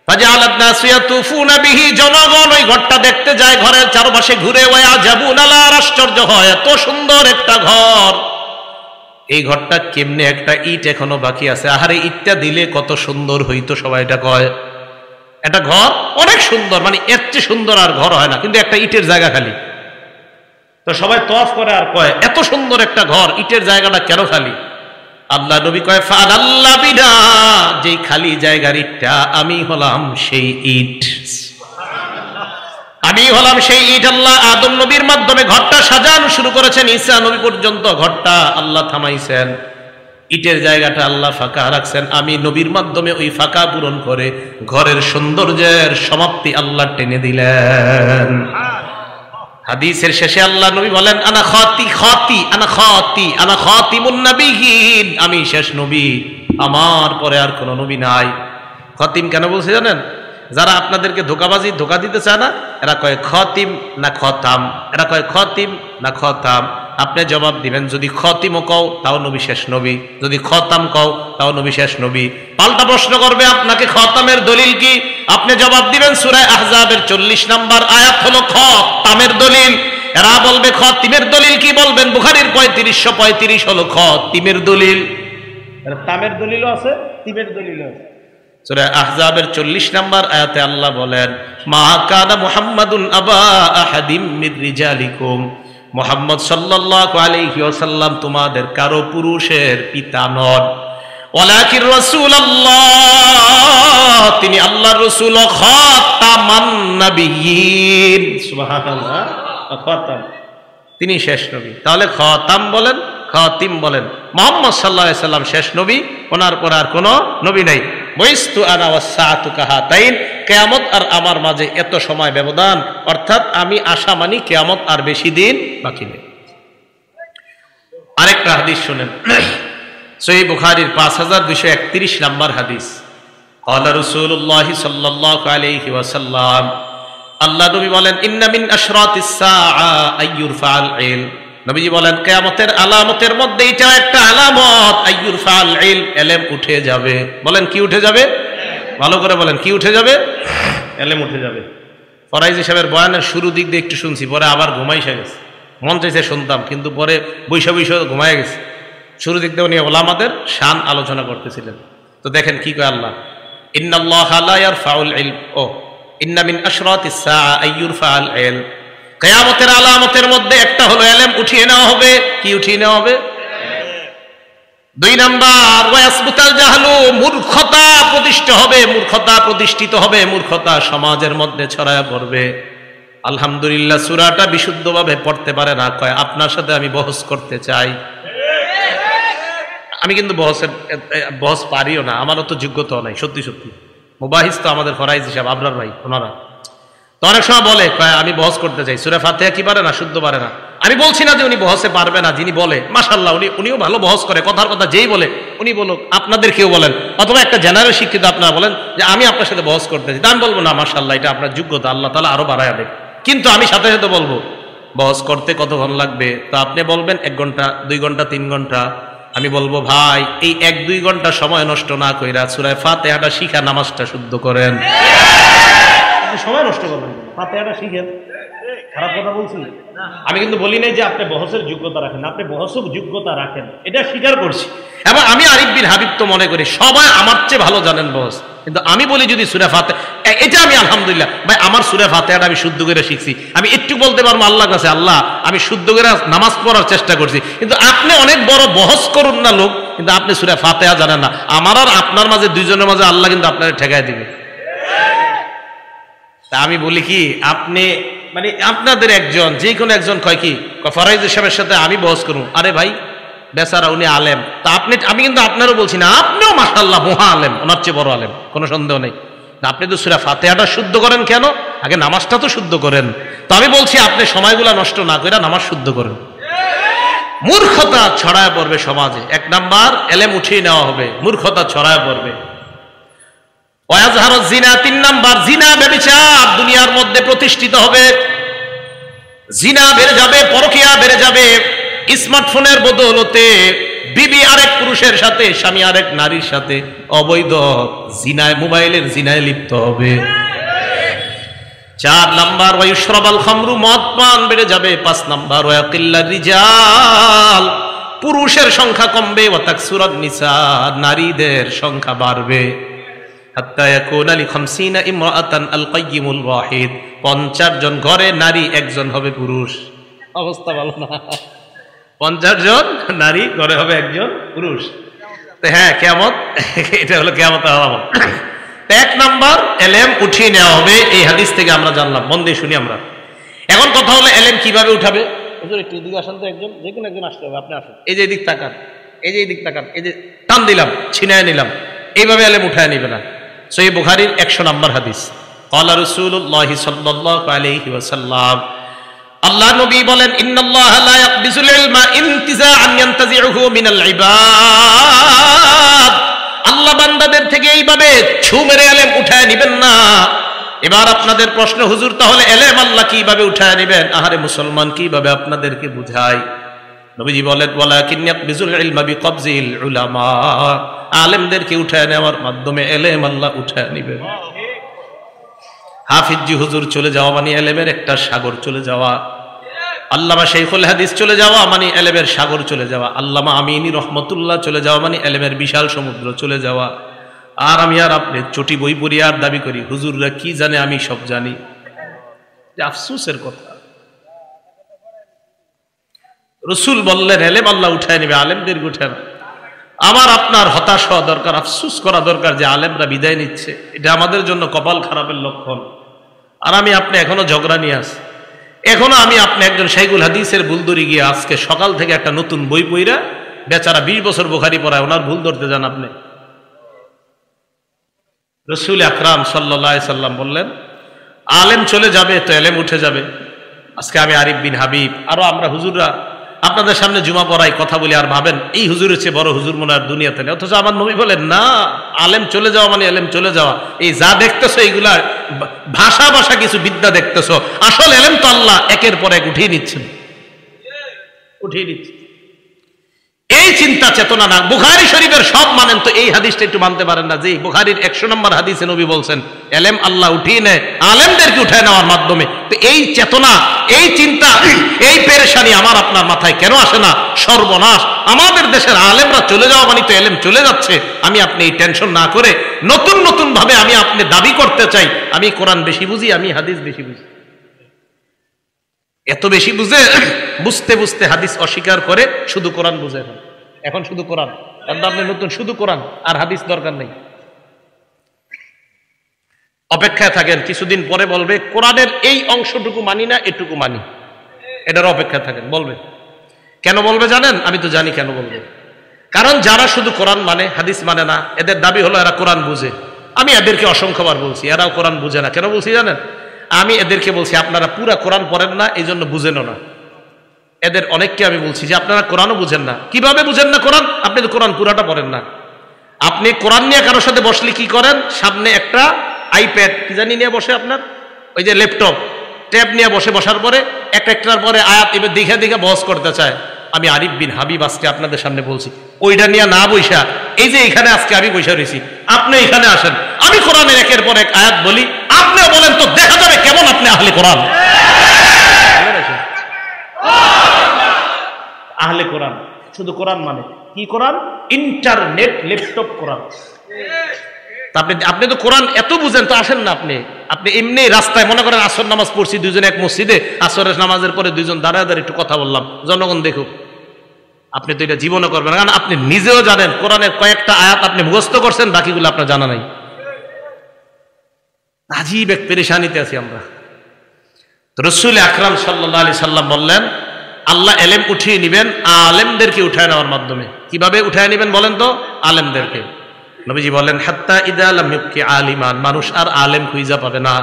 ফাজালাত নাসু ইয়াতুফুনা বিহি, জনগণ ওই ঘরটা দেখতে যায়, ঘরের চারপাশে ঘুরে, ওয়া আজাবুন আলা, আশ্চর্য হয়, এত সুন্দর একটা ঘর, এই ঘরটা কেমনে একটা ইট এখনো বাকি আছে, আহারে ইটটা দিলে কত সুন্দর হইতো, সবাই এটা কয়। একটা ঘর অনেক সুন্দর, মানে এর চেয়ে সুন্দর আর ঘর হয় না, কিন্তু একটা ইটের জায়গা খালি। তো সবাই তওয়াফ করে আর কয় এত সুন্দর একটা ঘর, ইটের জায়গাটা কেন খালি? আল্লাহ নবী কয়, ফাদাল্লা বিনা, যেই খালি জায়গার ইটটা আমি হলাম সেই ইট, আমি হলাম সেই ইট। আল্লাহ আদম নবীর মাধ্যমে ঘরটা সাজানো শুরু করেছেন, ঈসা নবী পর্যন্ত ঘরটা আল্লাহ থামাইছেন, ইটের জায়গাটা আল্লাহ ফাঁকা রাখছেন, আমি নবীর মাধ্যমে ওই ফাঁকা পূরণ করে ঘরের সৌন্দর্যের সমাপ্তি আল্লাহ টেনে দিলেন। হাদিসের শেষে আল্লাহ নবী বলেন, আনা খাতিমুন নবিয়্যিন, আমি শেষ নবী, আমার পরে আর কোন নবী নাই। খাতিম কেন বলছে জানেন? যারা আপনাদেরকে ধোকা দিতে চায় না, এরা কয় খাতিম না খতাম, এরা কয় খাতিম না খতাম। আপনি জবাব দিবেন, যদি খাতিমও কও তাও নবী শেষ নবী, যদি খতাম কও তাও নবী শেষ নবী। পাল্টা প্রশ্ন করবে আপনাকে, খতামের দলিল কি? আপনি জবাব দিবেন সূরা আহজাবের 40 নম্বর আয়াত হলো খতামের দলিল। এরা বলবে খতিমের দলিল কি? বলবেন বুখারীর 3535 হলো খতিমের দলিল। তামের দলিলও আছে, তিমের দলিলও আছে। সূরা আহজাবের 40 নম্বর আয়াতে আল্লাহ বলেন, মা কানা মুহাম্মাদুন আবা আহাদিম মির রিজালিকুম, মুহাম্মদ সাল্লাল্লাহু আলাইহি ওয়াসাল্লাম তোমাদের কারো পুরুষের পিতা নন, ওয়ালাকিন রাসূলুল্লাহ, তিনি আল্লাহর রাসূল, খাতামান নবিয়্যিন, সুবহানাল্লাহ, খাতাম, তিনি শেষ নবী। তাহলে খাতাম বলেন, খাতিম বলেন, মুহাম্মদ সাল্লাল্লাহু আলাইহি ওয়াসাল্লাম শেষ নবী, ওনার পর আর কোনো নবী নাই। বইস্তু আনা ওয়াসসাআতু কাহাতাইন, কিয়ামত আর আমার মাঝে এত সময় ব্যবধান, অর্থাৎ আমি আশা মানি কিয়ামত আর বেশি দিন বাকি নেই। আরেকটা হাদিস শুনেন, সহিহ বুখারীর 5231 নম্বর হাদিস, ক্বালা রাসূলুল্লাহ সাল্লাল্লাহু আলাইহি ওয়াসাল্লাম, আল্লাহ নবী বলেন, ইন্না মিন আশরাতিস সাআ আইয়ুরফাল ইলম, নবীজি বলেন কিয়ামতের আলামতের মধ্যে এটা একটা আলামত, আইয়ুরফাল ইলম, ইলম উঠে যাবে। বলেন কি উঠে যাবে? ভালো করে বলেন, কি উঠে যাবে? ইলম উঠে যাবে। ফরাইজি সাহেবের বয়ানের শুরু দিক দিয়ে একটু শুনছি, পরে আবার ঘুমাইসা গেছে, মন চাইছে শুনতাম, কিন্তু পরে বৈশা ঘুমাই গেছে। শুরু দিক দিয়ে উনি ওলামাদের শান আলোচনা করতেছিলেন। তো দেখেন কি কয় আল্লাহ, ইন্নাল্লাহা লা ইয়ারফাউল ইলম, ও ইন্না মিন আশরাতিস সাআ আইয়ুরফাল ইলম, কিয়ামতের আলামতের মধ্যে একটা হলো ইলম উঠিয়ে নেওয়া হবে। কি উঠিয়ে নেওয়া হবে? 2 নাম্বার, ওয়াসবুতাল জাহলু, মূর্খতা প্রতিষ্ঠিত হবে, মূর্খতা প্রতিষ্ঠিত হবে, মূর্খতা সমাজের মধ্যে ছড়ায়া পড়বে। আলহামদুলিল্লাহ সূরাটা বিশুদ্ধভাবে পড়তে পারে না, কয় আপনার সাথে আমি বহস করতে চাই। আমি কিন্তু বহস পারিও না, আমারও তো যোগ্যতাও নাই, সত্যি সত্যি। মুবাহিস তো আমাদের ফরাইজ হিসাব আবরার ভাই, ওনারা তো অনেক সময় বলে আমি বহস করতে চাই, সূরা ফাতিহা কি পারে না, শুদ্ধ পারে না। আমি বলছি না যে উনি বহসে পারবে না, যিনি বলে মাশাআল্লাহ উনিও ভালো বহস করে, কথার কথা যেই বলে উনি বলুক, আপনাদের কেউ বলেন, অথবা একটা জেনারেল শিক্ষিত আপনারা বলেন যে আমি আপনার সাথে বহস করতে চাই, আমি বলবো না মাশাআল্লাহ এটা আপনার যোগ্যতা, আল্লাহ তাআলা আরো বাড়ায় দেবে। কিন্তু আমি সাথে সাথে বলবো বহস করতে কতক্ষণ লাগবে, তো আপনি বলবেন 1 ঘন্টা 2 ঘন্টা 3 ঘন্টা। আমি বলবো ভাই এই 1-2 ঘন্টা সময় নষ্ট না কইরা সূরা ফাতিহাটা শিখা নামাজটা শুদ্ধ করেন। সময় নষ্ট করবেন, ফাতিহাটা শিখেন। খারাপ কথা বলছি? আমি কিন্তু বলি নাই যে আপনি বহসের যোগ্যতা রাখেন, আপনি বহসের যোগ্যতা রাখেন, এটা স্বীকার করছি। এবং আমি আরিফ বিন হাবিব তো মনে করি সবাই আমার চেয়ে ভালো জানেন বহস, কিন্তু আমি বলি যদি সূরা ফাতিহা, এটা আমি আলহামদুলিল্লাহ ভাই আমার সূরা ফাতিহাটা আমি শুদ্ধ করে শিখছি, আমি একটু বলতে পারবো আল্লাহর কাছে আল্লাহ আমি শুদ্ধ করে নামাজ পড়ার চেষ্টা করছি। কিন্তু আপনি অনেক বড় বহস করুন না লোক, কিন্তু আপনি সূরা ফাতিহা জানেন না, আমার আর আপনার মাঝে দুইজনের মাঝে আল্লাহ কিন্তু আপনার ঠেকায় দিবে। তা আমি বলি কি আপনি মানে আপনাদের একজন যে কোনো একজন কয় কি ফরাইজ সাহেবের সাথে আমি বহস করুন, আরে ভাই বেচারা উনি আলেম, তা আপনি, আমি কিন্তু আপনারও বলছি না, আপনিও মাশাআল্লাহ মহা আলেম, ওনার চেয়ে বড় আলেম, কোনো সন্দেহ নেই। আপনি তো সূরা ফাতিহাটা শুদ্ধ করেন কেন, আগে নামাজটা তো শুদ্ধ করেন। তো আমি বলছি আপনি সময়গুলা নষ্ট না করে নামাজ শুদ্ধ করেন। মূর্খতা ছড়ায় পড়বে সমাজে, 1 নাম্বার এলেম উঠিয়ে নেওয়া হবে, মূর্খতা ছড়ায় পড়বে। ওয়াজহারু জিনা, 3 নাম্বার জিনা ব্যভিচার দুনিয়ার মধ্যে প্রতিষ্ঠিত হবে, জিনা বেড়ে যাবে, পরকীয়া বেড়ে যাবে। স্মার্টফোনের বদৌলতে বিবি আরেক পুরুষের সাথে, স্বামী আরেক নারীর সাথে অবৈধ জিনায়, মোবাইলের জিনায় লিপ্ত হবে। 4 নাম্বার ওয়ায়ুশরাবাল খামরু, মদ পান বেড়ে যাবে। 5 নাম্বার ওয়াকিল্লার রিজাল, পুরুষের সংখ্যা কমবে। ওয়া তাকসুরান নিসা, নারীদের সংখ্যা বাড়বে। হাত্তা ইয়াকুনা লি 50 ইমরাআতান আল কাইয়িমুল ওয়াহিদ, 50 জন ঘরে নারী, 1 জন হবে পুরুষ। অবস্থা ভালো না, 50 জন নারী ঘরে হবে 1 জন পুরুষ। তো হ্যাঁ কিয়ামত, এটা হলো কিয়ামতের আলামত। 1 নাম্বার এলেম উঠিয়ে নেওয়া হবে, এই হাদিস থেকে আমরা জানলাম, মন দিয়ে শুনি আমরা। এখন কথা হলো এলেম কিভাবে উঠাবে। হুজুর একটু এদিকে আসেন তো, একজন যে কোনো একজন আসতে হবে, আপনি আসেন, এই যে এদিক তাকান, এই যে এদিক তাকান, এই যে টান দিলাম ছিনায় নিলাম, এইভাবে এলেম উঠায় নিবে না। সহিহ বুখারীর 100 নম্বর হাদিস, ক্বালা রাসূলুল্লাহ সাল্লাল্লাহু আলাইহি ওয়াসাল্লাম, আল্লাহ নবী বলেন ইন্নাল্লাহা লা ইয়াকবিজুল ইলমা ইনতিজাআন ইয়ানতাজিউহু মিনাল ইবাদ, আল্লাহ বান্দাদের থেকে এইভাবে ছু মেরে এলেম উঠায় নেবেন না। এবার আপনাদের প্রশ্ন, হুজুর তাহলে এলেম আল্লাহ কিভাবে উঠায় নেবেন? আহারে মুসলমান কিভাবে আপনাদেরকে বুঝাই। নবীজি বলেন ওয়ালাকিন ইয়াকবিজুল ইলমা বিকবজিল উলামা, আলেমদেরকে উঠায় নেওয়ার মাধ্যমে এলেম আল্লাহ উঠায় নেবেন। হাফিজি হুজুর চলে যাওয়া মানে এলেমের একটা সাগর চলে যাওয়া, আল্লামা শাইখুল হাদিস চলে যাওয়া মানে এলেমের সাগর চলে যাওয়া, আল্লামা আমিনী রহমতুল্লাহ চলে যাওয়া মানে এলেমের বিশাল সমুদ্র চলে যাওয়া। আর আমি আর আপনি চটি বই পড়ি আর দাবি করি হুজুররা কি জানে আমি সব জানি, আফসোসের কথা। রসুল বললেন এলেম আল্লাহ উঠায় নেবে, আলেমদের উঠায় না। আমার আপনার হতাশ হওয়া দরকার, আফসোস করা দরকার যে আলেমরা বিদায় নিচ্ছে, এটা আমাদের জন্য কপাল খারাপের লক্ষণ। আর আমি আপনি এখনো ঝগড়া নিয়ে আসি, এখনো আমি আপনি একজন শাইখুল হাদিসের ভুল ধরে গিয়ে আজকে সকাল থেকে একটা নতুন বই পইরা বেচারা 20 বছর বুখারী পড়ায়, ওনার ভুল ধরতে যান আপনি। রাসূল আকরাম সাল্লাল্লাহু আলাইহি সাল্লাম বললেন আলেম চলে যাবে তো এলেম উঠে যাবে। আজকে আমি আরিফ বিন হাবিব, আরো আমরা হুজুররা আপনাদের সামনে জুমা পড়াই, কথা বলি আর ভাবেন এই হুজুরের চেয়ে বড় হুজুর মনে আর দুনিয়াতে নেই। অথচ আমার নবী বলেন না, আলেম চলে যাওয়া মানে এলেম চলে যাওয়া। এই যা দেখতেছো এইগুলা ভাষা ভাষা কিছু বিদ্যা দেখতেছো, আসল এলেম তো আল্লাহ একের পর এক উঠিয়ে নিচ্ছেন, উঠিয়ে নিচ্ছেন। এই চিন্তা চেতনা না। বুখারী শরীফের সব মানেন তো এই হাদিসটা একটু মানতে পারেন না যে বুখারীর 100 নম্বর হাদিসে নবী বলছেন এলেম আল্লাহ উঠিয়ে নেয় আলেমদেরকে উঠায় নেওয়ার মাধ্যমে। তো এই চেতনা, এই চিন্তা, এই পেরেশানি আমার আপনার মাথায় কেন আসে না? সর্বনাশ, আমাদের দেশের আলেমরা চলে যাওয়া মানে তো এলেম চলে যাচ্ছে। আমি আপনি এই টেনশন না করে নতুন নতুন ভাবে আমি আপনি দাবি করতে চাই আমি কোরআন বেশি বুঝি, আমি হাদিস বেশি বুঝি। এত বেশি বুঝে বুঝতে বুঝতে হাদিস অস্বীকার করে শুধু কোরআন বুঝে না। এখন শুধু কোরআন, আপনি নতুন শুধু কোরআন আর হাদিস দরকার নেই। অপেক্ষায় থাকেন, কিছুদিন পরে বলবে কোরআনের এই অংশটুকু মানি না, এটুকু মানি। এটার অপেক্ষায় থাকেন, বলবে। কেন বলবে জানেন? আমি তো জানি কেন বলবে। কারণ যারা শুধু কোরআন মানে হাদিস মানে না, এদের দাবি হলো এরা কোরআন বুঝে। আমি এদেরকে অসংখ্যবার বলছি এরাও কোরআন বুঝে না। কেন বলছি জানেন? আমি এদেরকে বলছি আপনারা পুরা কোরআন পড়েন না, এই জন্য বুঝেনও না। এদের অনেককে আমি বলছি যে আপনারা কোরআনও বুঝেন না। কিভাবে বুঝেন না কোরআন? আপনি তো কোরআন পুরাটা পড়েন না। আপনি কোরআন নিয়ে কারোর সাথে বসলে কি করেন? সামনে একটা আইপ্যাড কি জানি নিয়ে বসে, আপনার ওই যে ল্যাপটপ ট্যাব নিয়ে বসার পরে একটার পরে আয়াত এবার দেখে দেখে বহস করতে চায়। আমি আরিফ বিন হাবিব আজকে আপনাদের সামনে বলছি, ওইটা নিয়ে না বৈশা, এই যে এখানে আজকে আমি বৈশা রয়েছি, আপনি এখানে আসেন, আমি কোরআনের একের পর এক আয়াত বলি, আপনিও বলেন তো, দেখা যাবে কেমন আপনি আহলে কোরআন। আহলে কোরআন শুধু কোরআন মানে কি? কোরআন ইন্টারনেট ল্যাপটপ কোরআন। আপনি তো কোরআন এত বুঝেন তো আসেন না আপনি এমনি রাস্তায় মনে করেন আসর নামাজ পড়ছি দুইজন এক মসজিদে, আসরের নামাজের পরে দুইজন দাঁড়ায় একটু কথা বললাম, জনগণ দেখুক। আপনি তো এটা জীবনে করবেন না, কারণ আপনি নিজেও জানেন কোরআনের কয়েকটা আয়াত আপনি মুখস্থ করছেন, বাকিগুলো আপনার জানা নাই। আজীব এক পেরেশানিতে আছি আমরা। তো রাসূল আকরাম সাল্লাল্লাহু আলাইহি সাল্লাম বললেন, আল্লাহ এলেম উঠিয়ে নিবেন আলেমদেরকে উঠায় নেওয়ার মাধ্যমে। কিভাবে উঠায় নিবেন বলেন তো? আলেমদেরকে। নবীজি বলেন, হাত্তা ইদা লাম ইবকি আলিমান, মানুষ আর আলেম খুঁজে পাবে না।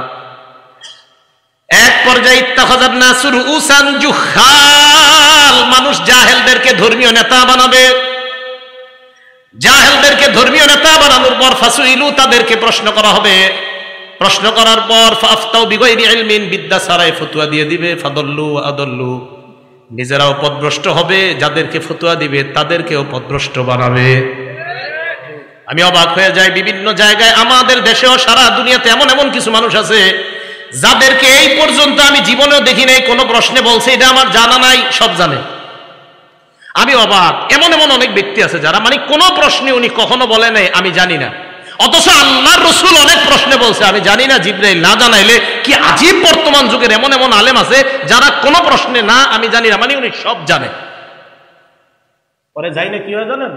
এক পর্যায়ে ইত্তাখাযান নাসু রুউসান জুহাল, মানুষ জাহেলদেরকে ধর্মীয় নেতা বানাবে। জাহেলদেরকে ধর্মীয় নেতা বানানোর পর ফাসুইলু, তাদেরকে প্রশ্ন করা হবে। প্রশ্ন করার পর ফাফতাউ বিগাইরি ইলমিন, বিদ্যা ছাড়াই ফতোয়া দিয়ে দিবে। ফাদল্লু আদল্লু, নিজেরাও পথভ্রষ্ট হবে, যাদেরকে ফতোয়া দিবে তাদেরকেও পথভ্রষ্ট বানাবে। আমি অবাক হয়ে যাই, বিভিন্ন জায়গায় আমাদের দেশেও সারা দুনিয়াতে এমন এমন কিছু মানুষ আছে যাদেরকে এই পর্যন্ত আমি জীবনেও দেখি নাই কোনো প্রশ্নে বলছে এটা আমার জানা নাই, সব জানে। আমি অবাক, এমন এমন অনেক ব্যক্তি আছে যারা মানে কোনো প্রশ্নে উনি কখনো বলে নাই আমি জানি না, অথচ আল্লাহর রাসূল অনেক প্রশ্নে বলছে আমি জানি না, জিবরাইল না জানাইলে। কি আজীব বর্তমান যুগের এমন এমন আলেম আছে যারা কোনো প্রশ্নে না আমি জানি না মানে উনি সব জানে। পরে যাই না কি হয় জানেন?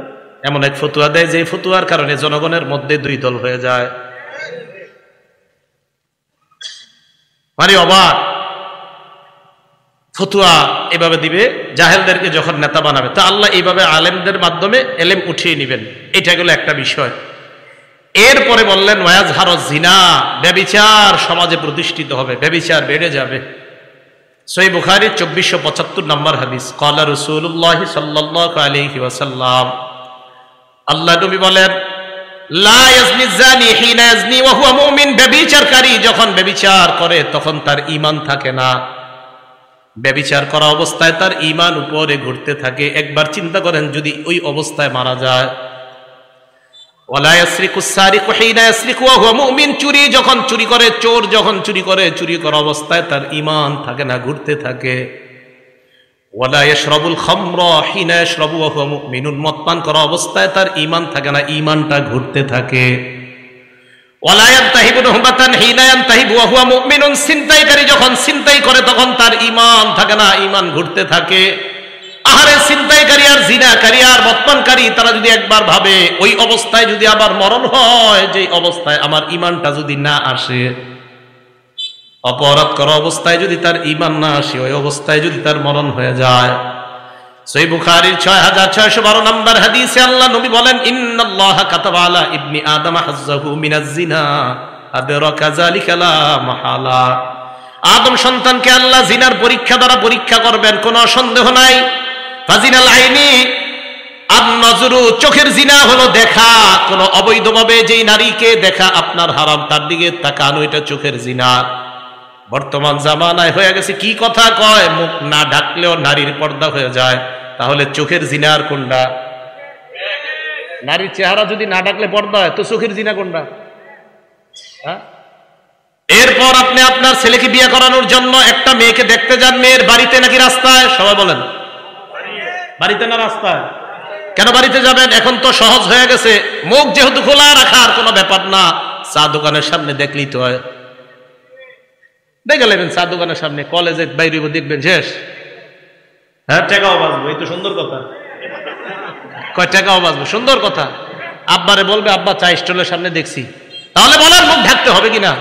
এমন এক ফতোয়া দেয় যে ফতোয়ার কারণে জনগণের মধ্যে দুই দল হয়ে যায়। মানে অবাক, ফতোয়া এভাবে দিবে, জাহেলদেরকে যখন নেতা বানাবে। তা আল্লাহ এইভাবে আলেমদের মাধ্যমে এলেম উঠিয়ে নেবেন, এটা গেল একটা বিষয়। এরপরে বললেন ওয়াজহারুজ জিনা, ব্যভিচার সমাজে প্রতিষ্ঠিত হবে, ব্যভিচার বেড়ে যাবে। সহিহ বুখারী 2475 নম্বর হাদিস, ক্বালা রাসূলুল্লাহ সাল্লাল্লাহু আলাইহি ওয়াসাল্লাম, আল্লাহ নবী বলেন, লা ইয়াজনি জানি হিনা ইয়াজনি ওয়া হুয়া মুমিন, ব্যভিচারকারী যখন ব্যভিচার করে তখন তার ঈমান থাকে না, ব্যভিচার করা অবস্থায় তার ঈমান উপরে ঘুরতে থাকে। একবার চিন্তা করেন যদি ওই অবস্থায় মারা যায়। ওয়ালা ইয়াসরিকুস সারিকু হিনা ইয়াসরিকু ওয়া হুয়া মুমিন, চুরি যখন চুরি করে, চোর যখন চুরি করে, চুরি করা অবস্থায় তার ঈমান থাকে না, ঘুরতে থাকে। ওয়ালা ইয়াশরাবুল খামরা হিনা ইয়াশরাবু ওয়া হুয়া মুমিনুন, মদ পান করা অবস্থায় তার ঈমান থাকে না, ঈমানটা ঘুরতে থাকে। ওয়ালা ইয়ানতাহিবু নুহবাতান হিনা ইয়ানতাহিবু ওয়া হুয়া মুমিনুন, ছিনতাইকারী যখন ছিনতাই করে তখন তার ঈমান থাকে না, ঈমান ঘুরতে থাকে। আহারে, ছিনতাইকারী আর জিনাকারী আর মদপানকারী তারা যদি একবার ভাবে ওই অবস্থায় যদি আবার মরণ হয়, যে অবস্থায় আমার ঈমানটা যদি না আসে, অপরাধ করা অবস্থায় যদি তার ঈমান না আসে, ওই অবস্থায় যদি তার মরণ হয়ে যায়। সহিহ বুখারীর 6612 নম্বর হাদিসে আল্লাহ নবী বলেন, ইন্নাল্লাহা কাতাবা আলা ইবনি আদম হাজ্জাহু মিনাজ জিনা আদরাকা যালিকা লা মাহালা, আদম সন্তানকে আল্লাহ জিনার পরীক্ষা দ্বারা পরীক্ষা করবেন, কোনো সন্দেহ নাই। ফাজিনাল আইনি আন-নজরু, চোখের জিনা হলো দেখা, কোন অবৈধভাবে যেই নারীকে দেখা আপনার হারাম, তার দিকে তাকানো, এটা চোখের জিনা। বর্তমান জামানায় হয়ে গেছে কি কথা কয়, মুখ না ঢাকলেও নারীর পর্দা হয়ে যায়। তাহলে চোখের জিনার কোনটা? নারীর চেহারা যদি না ঢাকলে পর্দা হয়, তো চোখের জিনা কোনটা? হ্যাঁ। এরপর আপনি আপনার ছেলেকে বিয়ে করানোর জন্য একটা মেয়েকে দেখতে যান, মেয়ের বাড়িতে নাকি রাস্তায়? সবাই বলেন বাড়িতে না রাস্তায়? কেন বাড়িতে যাবেন? এখন তো সহজ হয়ে গেছে, মুখ যেহেতু খোলা রাখার কোনো ব্যাপার না, চা দোকানের সামনে দেখলেই তো হয়। দেখে নেবেন চা দোকানের সামনে, কলেজে বাইরে দেখবেন শেষ। হ্যাঁ, টাকাও বাঁচবো, এই তো সুন্দর কথা। কয় টাকাও বাঁচবো, সুন্দর কথা। আব্বারে বলবে আব্বা চা স্টলের সামনে দেখছি, তাহলে বলেন মুখ ঢাকতে হবে কিনা?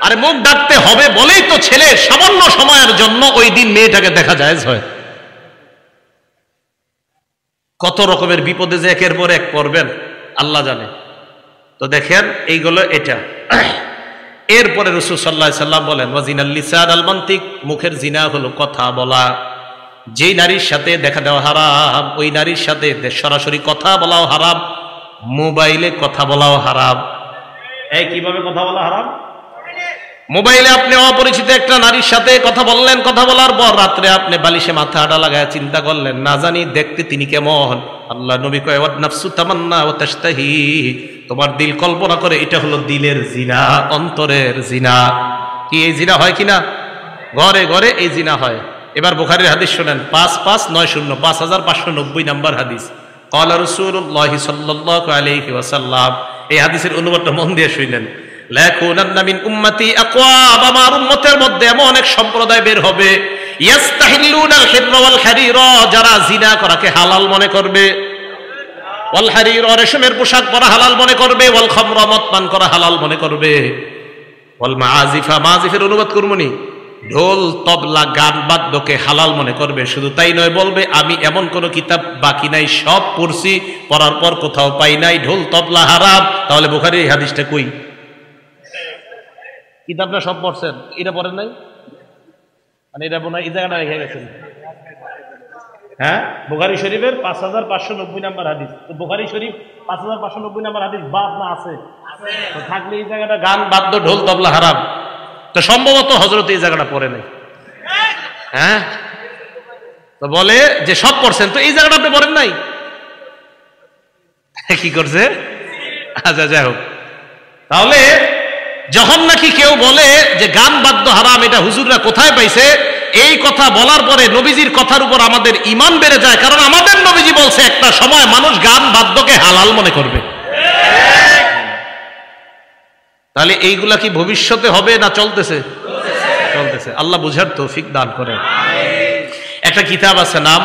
আরে মুখ ঢাকতে হবে বলেই তো ছেলে সামান্য সময়ের জন্য ওই দিন মেয়েটাকে দেখা যায় হয়। কত রকমের বিপদে যে একের পর এক পড়বেন আল্লাহ জানে। তো দেখেন এইগুলো, এটা এরপরে রাসূল সাল্লাল্লাহু আলাইহি সাল্লাম বলেন ওয়াজিনাল লিসান আল মান্তিক, মুখের জিনা হলো কথা বলা। যেই নারীর সাথে দেখা দেওয়া হারাম, ওই নারীর সাথে সরাসরি কথা বলাও হারাম, মোবাইলে কথা বলাও হারাম। এই কিভাবে কথা বলা হারাম? মোবাইলে আপনি অপরিচিত একটা নারীর সাথে কথা বললেন, কথা বলার পর রাত্রে আপনি বালিশে মাথা আটা লাগায় চিন্তা করলেন, না জানি দেখতে তিনি কেমন। আল্লাহ নবী কয় ওয়ান নাফসু তামান্না ওয়া তাশতাহি, তোমার দিল কল্পনা করে, এটা হলো দিলের জিনা, অন্তরের জিনা। কি এই জিনা হয় কিনা? ঘরে ঘরে এই জিনা হয়। এবার বুখারীর হাদিস শুনেন, 5590 5590 নাম্বার হাদিস। ক্বালা রাসূলুল্লাহ সাল্লাল্লাহু আলাইহি ওয়াসাল্লাম, এই হাদিসের অনুবাদটা মন দিয়ে শুনেন। লা ইয়াকুনান্না মিন উম্মতি আকওয়াম, আমার উম্মতের মধ্যে এমন এক সম্প্রদায় বের হবে, ইয়াস্তাহিল্লুনাল হিররা ওয়াল হারিরা, যারা জিনা করাকে হালাল মনে করবে, ওয়াল হারিরা, রেশমের পোশাক পরা হালাল মনে করবে, ওয়াল খামরা, মদ পান করা হালাল মনে করবে, ওয়াল মাআজিফা, মাআজিফের অনুবাদ করবনি, ঢোল তবলা গান বাদ্যকে হালাল মনে করবে। শুধু তাই নয়, বলবে আমি এমন কোন কিতাব বাকি নাই, সব পড়ছি, পড়ার পর কোথাও পাই নাই ঢোল তবলা হারাম। তাহলে বুখারীর এই হাদিসটা কই? কিতাবটা সব পড়ছেন, এটা পড়েন নাই, মানে এটা বোনা এই জায়গাটা রেখে গেছেন। হ্যাঁ, বুখারী শরীফের 5590 নাম্বার হাদিস। তো বুখারী শরীফ 5590 নাম্বার হাদিস বাদ না আছে? তো থাকলে এই জায়গাটা গান বাদ্য ঢোল তবলা হারাম, তো সম্ভবত হযরত এই জায়গাটা পড়ে নাই। হ্যাঁ, তো বলে যে সব পড়ছেন, তো এই জায়গাটা আপনি পড়েন নাই, কি করছে? আচ্ছা, যাই হোক। তাহলে যখন নাকি কেউ বলে যে গান বাদ্য হারাম, এটা হুজুররা কোথায় পাইছে, এই কথা বলার পরে নবীজির কথার উপর আমাদের ঈমান বেড়ে যায়, কারণ আমাদের নবীজি বলছে একটা সময় মানুষ গান বাদ্যকে হালাল মনে করবে। তাহলে এইগুলা কি ভবিষ্যতে হবে না চলতেছে? চলতেছে। আল্লাহ বুঝার তৌফিক দান করেন। একটা কিতাব আছে, নাম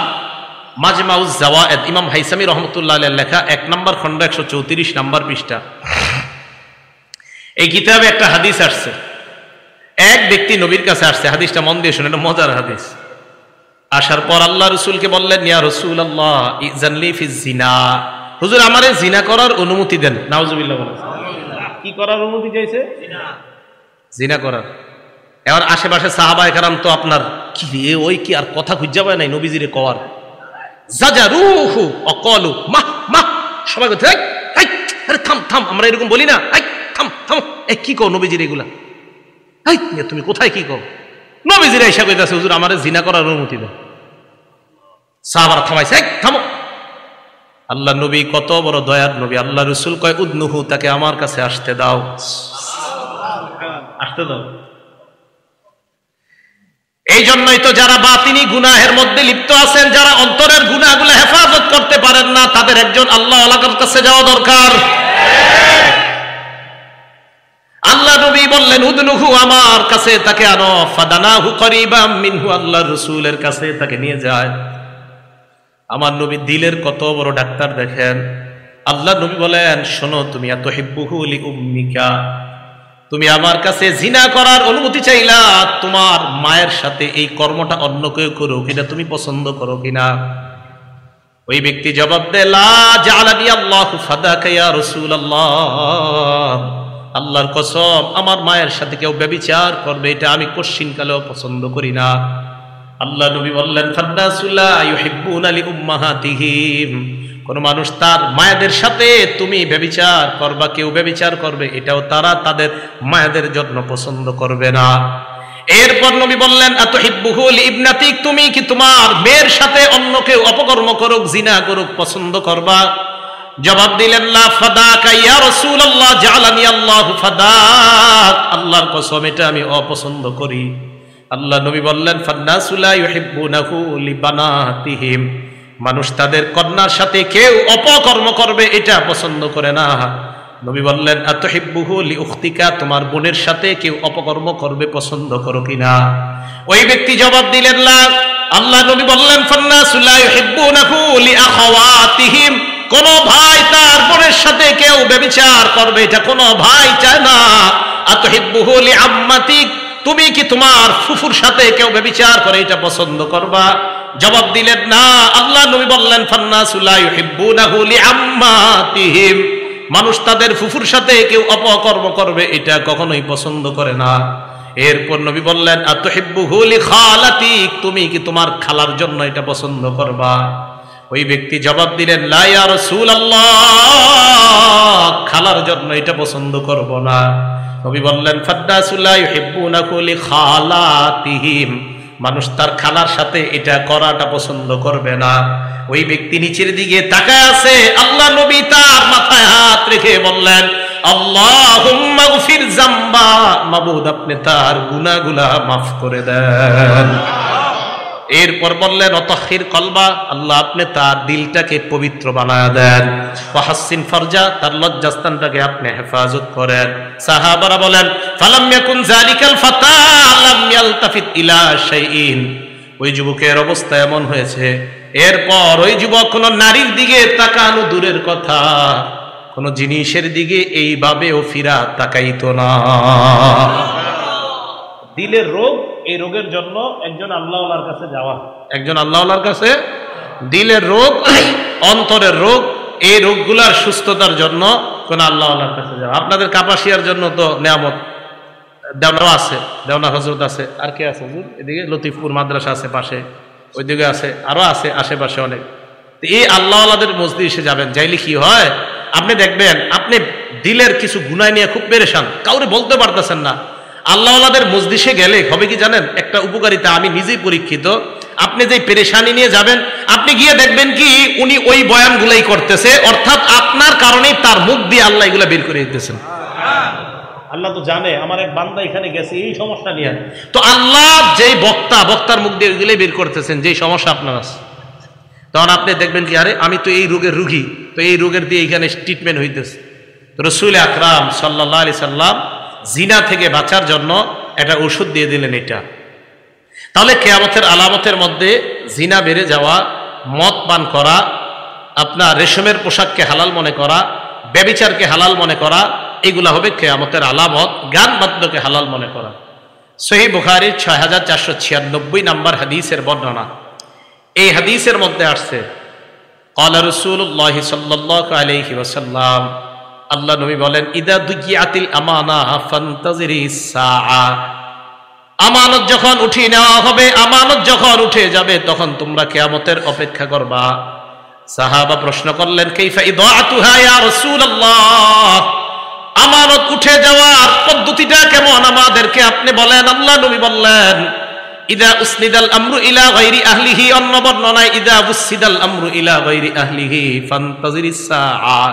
মাজমাউজ জাওয়ায়েদ, ইমাম হাইসামি রহমতুল্লাহ আলাইহির লেখা, 1 নম্বর খণ্ড 134 নম্বর পৃষ্ঠা। এই কিতাবে একটা হাদিস আসছে, এক ব্যক্তি নবীর কাছে আসছে, হাদিসটা মন দিয়ে শুনেন, মজার হাদিস। আসার পর আল্লাহ রাসূলকে বললেন, ইয়া রাসূলুল্লাহ ইযানলি ফিজ জিনা, হুজুর আমারে জিনা করার অনুমতি দেন। নাউজুবিল্লাহ বলেন, কি করার অনুমতি চাইছে? জিনা করার। এবার আশেপাশে সাহাবায়ে কেরাম তো আপনার কি রে, ওই কি আর কথা খুঁজে পায় নাই নবীজিরে কওয়ার, জাজারুহু অকলু মাহ মাহ, সবাই বলছে এই আরে থাম থাম, আমরা এরকম বলি না, এই থাম থাম, এই কি কও নবীজির এগুলা, এই তুমি কোথায় কি কও? নবীজির এসে কইতাছে হুজুর আমারে জিনা করার অনুমতি দেন। সাহাবারা থামাইছে, এই থামো। আল্লাহ নবী কত বড় দয়ার নবী, আল্লাহ রাসূল কয় উদনুহু, তাকে আমার কাছে আসতে দাও, আসতে দাও। এই জন্যই তো যারা বাতিনি গুনাহের মধ্যে লিপ্ত আছেন, যারা অন্তরের গুনাহগুলো হেফাজত করতে পারেন না, তাদের একজন আল্লাহ ওয়ালার কাছে যাওয়া দরকার। আল্লাহ নবী বললেন উদনুহু, আমার কাছে তাকে আনো, ফাদানাহু করিবাম মিনহু, আল্লাহর রাসূলের কাছে তাকে নিয়ে যায়। আমার নবী দিলের কত বড় ডাক্তার দেখেন। আল্লাহ নবী বলেন, শোনো, তুমি আতুহিব্বুহু লিউম্মিকা, তুমি আমার কাছে জিনা করার অনুমতি চাইলা, তোমার মায়ের সাথে এই কর্মটা অন্য কেউ করুক, এটা তুমি পছন্দ করো কিনা? ওই ব্যক্তি জবাব দেয়, লা জাআলানি আল্লাহু ফাদাকা ইয়া রাসূলুল্লাহ, আল্লাহর কসম আমার মায়ের সাথে কেউ ব্যভিচার করবে এটা আমি কোশ্চিনকালেও পছন্দ করি না। আল্লাহ নবী বললেন, ফান্নাসু লা ইউহিব্বুনা লিউম্মাহাতিহিম, কোন মানুষ তার মায়েদের সাথে তুমি ব্যভিচার করবা, কেউ ব্যভিচার করবে, এটাও তারা তাদের মায়েদের জন্য পছন্দ করবে না। এরপর নবী বললেন, আতুহিব্বুহু লিইবনাতিক, তুমি কি তোমার মেয়ের সাথে অন্য কেউ অপকর্ম করুক, জিনা করুক পছন্দ করবা? জবাব দিলেন, লা ফাদাকা ইয়া রাসূলুল্লাহ জাআলানি আল্লাহু ফাদাক, আল্লাহর কসম এটা আমি অপছন্দ করি। আল্লাহ নবী বললেন, ফান্নাসু লা ইউহিব্বুনাহু লিবানাতিহিম, মানুষ তাদের কন্যার সাথে কেউ অপকর্ম করবে এটা পছন্দ করে না। নবী বললেন, আতুহিব্বুহু লিউখতিকা, তোমার বোনের সাথে কেউ অপকর্ম করবে পছন্দ করো কিনা? ওই ব্যক্তি জবাব দিলেন, লা। আল্লাহ নবী বললেন, ফান্নাসু লা ইউহিব্বুনাহু লিআখাওয়াতিহিম, কোন ভাই তার বোনের সাথে কেউ ব্যভিচার করবে এটা কোন ভাই চায় না। আতুহিব্বুহু লিআম্মাতিক, তুমি কি তোমার ফুফুর সাথে কেউ ব্যভিচার করে এটা পছন্দ করবা? জবাব দিলেন, না। আল্লাহ নবী বললেন, ফান্নাসু লা ইউহিব্বুনাহু লিআম্মাতিহিম, মানুষ তাদের ফুফুর সাথে কেউ অপকর্ম করবে এটা কখনোই পছন্দ করে না। এরপর নবী বললেন আতুহিব্বুহু লিখালাতিক, তুমি কি তোমার খালার জন্য এটা পছন্দ করবা? ওই ব্যক্তি জবাব দিলেন লা ইয়া রাসূলুল্লাহ, খালার জন্য এটা পছন্দ করব না। নবী বললেন ফাদ্দাসু লা ইউহিব্বুনাকু লিখালাতিহিম, মানুষ তার খালার সাথে এটা করাটা পছন্দ করবে না। ওই ব্যক্তি নিচের দিকে তাকায় আছে, আল্লাহ নবী তার মাথায় হাত রেখে বললেন আল্লাহুম্মা গফির যামবা, মাবুদ আপনি তার গুনাহগুলো মাফ করে দেন। এরপর বললেন অতহির কলবা, আল্লাহ আপনি তার দিলটাকে পবিত্র বানায় দেন। ওয়াহাসিন ফারজা, তার লজ্জাস্থানটাকে আপনি হেফাজত করেন। সাহাবারা বলেন ফালাম ইয়াকুন যালিকাল ফাতা লাম ইয়ালতাফিত ইলা শাইইন, ওই যুবকের অবস্থা এমন হয়েছে এরপর ওই যুবক কোন নারীর দিকে তাকানো দূরের কথা, কোন জিনিসের দিকে এইভাবেও ফিরা তাকাইতো না। দিলের রোগ, এই রোগের জন্য একজন আল্লাহওয়ালার কাছে যাওয়া, একজন আল্লাহওয়ালার কাছে। দিলের রোগ, অন্তরের রোগ, এই রোগগুলার সুস্থতার জন্য কোন আল্লাহওয়ালার কাছে যাওয়া। আপনাদের কাপাসিয়ার জন্য তো নিয়ামত দেওনা আছে, দেওনা হজরত আছে, আর কে আছে এদিকে লতিফপুর মাদ্রাসা আছে পাশে, ওইদিকে আছে, আরো আছে আশেপাশে অনেক। এই আল্লাহওয়ালাদের মজলিসে যাবেন, যাইলে কি হয় আপনি দেখবেন আপনি দিলের কিছু গুনাহ নিয়ে খুব পেরেশান, কাউরে বলতে পারতেছেন না। আল্লাহওয়ালাদের মজলিসে গেলে হবে কি জানেন, একটা উপকারিতা, আমি নিজেই পরীক্ষিত। আপনি যে পেরেশানি নিয়ে যাবেন, আপনি গিয়ে দেখবেন কি উনি ওই বয়ানগুলাই করতেছে, অর্থাৎ আপনার কারণেই তার মুখ দিয়ে আল্লাহ এগুলা বের করে দিতেছেন। আল্লাহ তো জানে আমার এক বান্দা এখানে গেছে এই সমস্যা নিয়ে, তো আল্লাহ যেই বক্তার মুখ দিয়ে এগুলাই বের করতেছেন যেই সমস্যা আপনার আছে। তখন আপনি দেখবেন কি আরে আমি তো এই রোগের রুগী, তো এই রোগের দিয়ে এখানে ট্রিটমেন্ট হইতেছে। রাসূল আকরাম সাল্লাল্লাহু আলাইহি সাল্লাম জিনা থেকে বাঁচার জন্য একটা ওষুধ দিয়ে দিলেন এটা। তাহলে কিয়ামতের আলামতের মধ্যে জিনা বেড়ে যাওয়া, মদ পান করা, আপনার রেশমের পোশাককে হালাল মনে করা, ব্যভিচারকে হালাল মনে করা, এগুলা হবে কিয়ামতের আলামত। গান বাদ্যকে হালাল মনে করা। সহিহ বুখারীর 6496 নম্বর হাদিসের বর্ণনা। এই হাদিসের মধ্যে আসছে ক্বালা রাসূলুল্লাহ সাল্লাল্লাহু আলাইহি ওয়াসাল্লাম, আল্লাহ নবী বলেন ইদা দুগিয়াতিল আমানা ফান্তাজিরিস সাআ, আমানত যখন উঠিয়ে নেওয়া হবে, আমানত যখন উঠে যাবে তখন তোমরা কিয়ামতের অপেক্ষা করবা। সাহাবা প্রশ্ন করলেন কাইফা ইদাআতুহা ইয়া রাসূলুল্লাহ, আমানত উঠে যাওয়ার পদ্ধতিটা কেমন আমাদেরকে আপনি বলেন। আল্লাহ নবী বললেন ইদা উসনিদাল আমরু ইলা গায়রি আহলিহি, অন্য বর্ণনায় ইদা উসিদাল আমরু ইলা গায়রি আহলিহি ফান্তাজিরিস সাআ,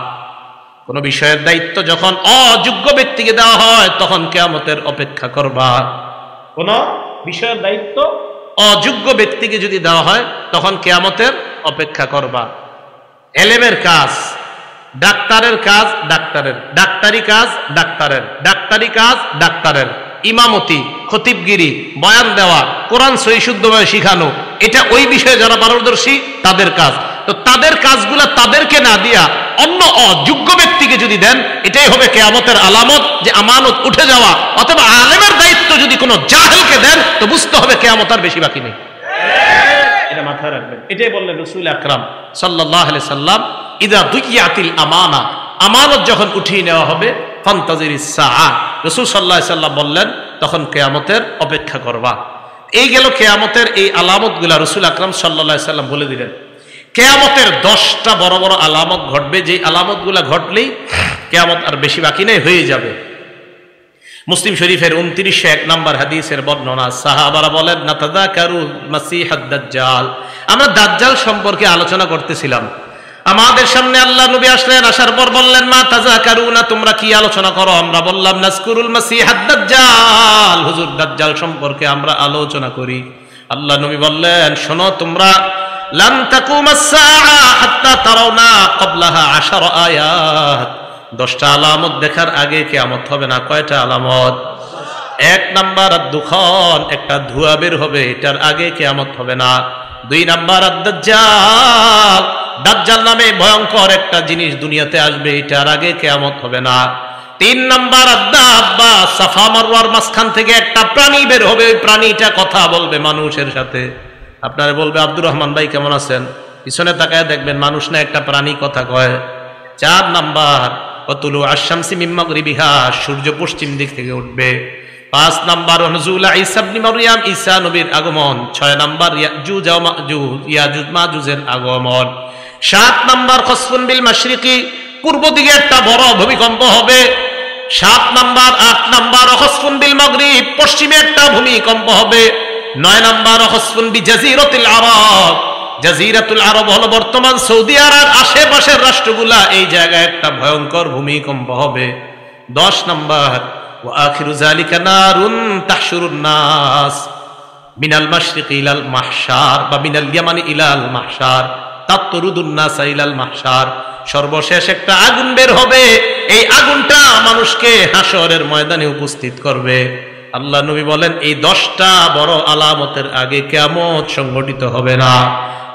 কোন বিষয়ের দায়িত্ব যখন অযোগ্য ব্যক্তিকে দেওয়া হয় তখন কিয়ামতের অপেক্ষা করবা। কোন বিষয়ের দায়িত্ব অযোগ্য ব্যক্তিকে যদি দেওয়া হয় তখন কিয়ামতের অপেক্ষা করবা। এলেমের কাজ ডাক্তারের কাজ ডাক্তারের, ডাক্তারি কাজ ডাক্তারের, ডাক্তারি কাজ ডাক্তারের, ইমামতি, খতিবগিরি, বয়ান দেওয়া, কোরআন সহি শুদ্ধভাবে শিখানো, এটা ওই বিষয়ে যারা পারদর্শী তাদের কাজ। তো তাদের কাজগুলা তাদেরকে না দিয়া অন্য অযোগ্য ব্যক্তিকে যদি দেন, এটাই হবে কিয়ামতের আলামত যে আমানত উঠে যাওয়া। অথবা আলেমের দায়িত্ব যদি কোনো জাহেলকে দেন তো বুঝতে হবে কিয়ামত আর বেশি বাকি নেই। এটা মাথায় রাখবেন। এটাই বললেন রাসূল আকরাম সাল্লাল্লাহু আলাইহি সাল্লাম ইদা দুকিয়াতিল আমানা, আমানত যখন উঠিয়ে নেওয়া হবে ফান্তাজিরিস সাআ, রাসূল সাল্লাল্লাহু আলাইহি সাল্লাম বললেন তখন কিয়ামতের অপেক্ষা করবা। এই গেল কিয়ামতের এই আলামতগুলা রাসূল আকরাম সাল্লাল্লাহু আলাইহি সাল্লাম বলে দিলেন। কিয়ামতের 10টা বড় বড় আলামত ঘটবে, যে আলামতগুলা ঘটলেই কিয়ামত আর বেশি বাকি নেই, হয়ে যাবে। মুসলিম শরীফের 2901 নম্বর হাদিসের বর্ণনা। সাহাবারা বলেন নাতাযাকারু মাসিহাদ দাজ্জাল, আমরা দাজ্জাল সম্পর্কে আলোচনা করতেছিলাম। আমাদের সামনে আল্লাহ নবী আসলেন, আসার পর বললেন মা তাযাকারুনা, তোমরা কি আলোচনা করো? আমরা বললাম নাযকুরুল মাসিহাদ দাজ্জাল, হুজুর দাজ্জাল সম্পর্কে আমরা আলোচনা করি। আল্লাহ নবী বললেন শোনো তোমরা, লান তাকুমাস সাআ হাত্তা তারাউনা ক্বাবলাহা 10 আয়াত, 10টা আলামত দেখার আগে কিয়ামত হবে না। কয়টা আলামত? 1 নাম্বার আদ-দুখান, একটা ধোঁয়া বের হবে, এটার আগে কিয়ামত হবে না। 2 নাম্বার আদ-দাজ্জাল, দাজ্জাল নামে ভয়ঙ্কর একটা জিনিস দুনিয়াতে আসবে, এটার আগে কিয়ামত হবে না। 3 নাম্বার আদ-দাব্বা, সাফা মারওয়ার মাঝখান থেকে একটা প্রাণী বের হবে, ওই প্রাণীটা কথা বলবে মানুষের সাথে। আপনারা বলবে আব্দুর রহমান ভাই কেমন আছেন, পিছনে তাকায় দেখবেন মানুষ না একটা প্রাণী কথা কয়। 4 নাম্বার ওয়া তুলুআশ শামসি মিন মাগরিবিহা, সূর্য পশ্চিম দিক থেকে উঠবে। 5 নাম্বার নুজুল ঈসা ইবনে মারইয়াম, ঈসা নবীর আগমন। 6 নাম্বার ইয়াজুজ ওয়া মাজুজ, ইয়াজুজ মাজুজের আগমন। 7 নাম্বার খসফুন বিল মাশরিকি, পূর্ব দিকে একটা বড় ভূমিকম্প হবে। 7 নাম্বার 8 নাম্বার খসফুন বিল মাগরিব, পশ্চিমে একটা ভূমিকম্প হবে। 9 নাম্বার খসফুন বি জাজিরাতুল আরব, জাজিরাতুল আরব হলো বর্তমান সৌদি আরব আশেপাশের রাষ্ট্রগুলা, এই জায়গায় একটা ভয়ঙ্কর ভূমিকম্প হবে। 10 নাম্বার ওয়া আখিরু যালিকা নারুন তাহশুরুন নাস মিনাল মাশরিকি ইলাল মাহশার বা মিনাল ইয়ামানি ইলাল মাহশার তাতরুদুন নাস ইলাল মাহশার, সর্বশেষ একটা আগুন বের হবে, এই আগুনটা মানুষকে হাসরের ময়দানে উপস্থিত করবে। আল্লাহ নবী বলেন এই 10টা বড় আলামতের আগে কিয়ামত সংঘটিত হবে না।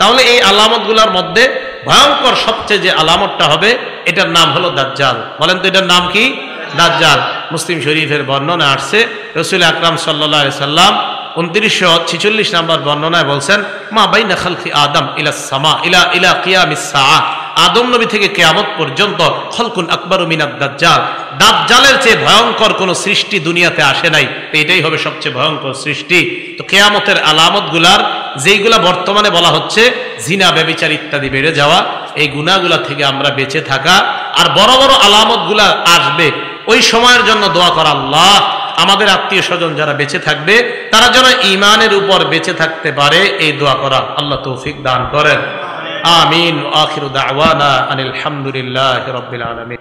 তাহলে এই আলামতগুলোর মধ্যে ভয়ঙ্কর সবচেয়ে যে আলামতটা হবে এটার নাম হলো দাজ্জাল। বলেন তো এটার নাম কি? দাজ্জাল। মুসলিম শরীফের বর্ণনা আসছে, রাসূল আকরাম সাল্লাল্লাহু আলাইহি সাল্লাম 2946 নম্বর বর্ণনায় বলছেন, মা বাইনা খালকি আদম ইলাস সামা ইলা কিয়ামিস সাআ, আদম নবী থেকে কিয়ামত পর্যন্ত খলকুন আকবারু মিনাদ দাজ্জাল, দাজ্জালের চেয়ে ভয়ঙ্কর কোন সৃষ্টি দুনিয়াতে আসে নাই, তো এটাই হবে সবচেয়ে ভয়ঙ্কর সৃষ্টি। তো কিয়ামতের আলামতগুলার যেইগুলা বর্তমানে বলা হচ্ছে জিনা, ব্যভিচার ইত্যাদি বেড়ে যাওয়া, এই গুনাহগুলা থেকে আমরা বেঁচে থাকা, আর বড় বড় আলামতগুলা আসবে ওই সময়ের জন্য দোয়া করা, আল্লাহ আমাদের আত্মীয় স্বজন যারা বেঁচে থাকবে তারা যেন ঈমানের উপর বেঁচে থাকতে পারে, এই দোয়া করা। আল্লাহ তৌফিক দান করেন। আমিন। আখিরু দাওয়ানা আনিল হামদুলিল্লাহি রাব্বিল আলামিন।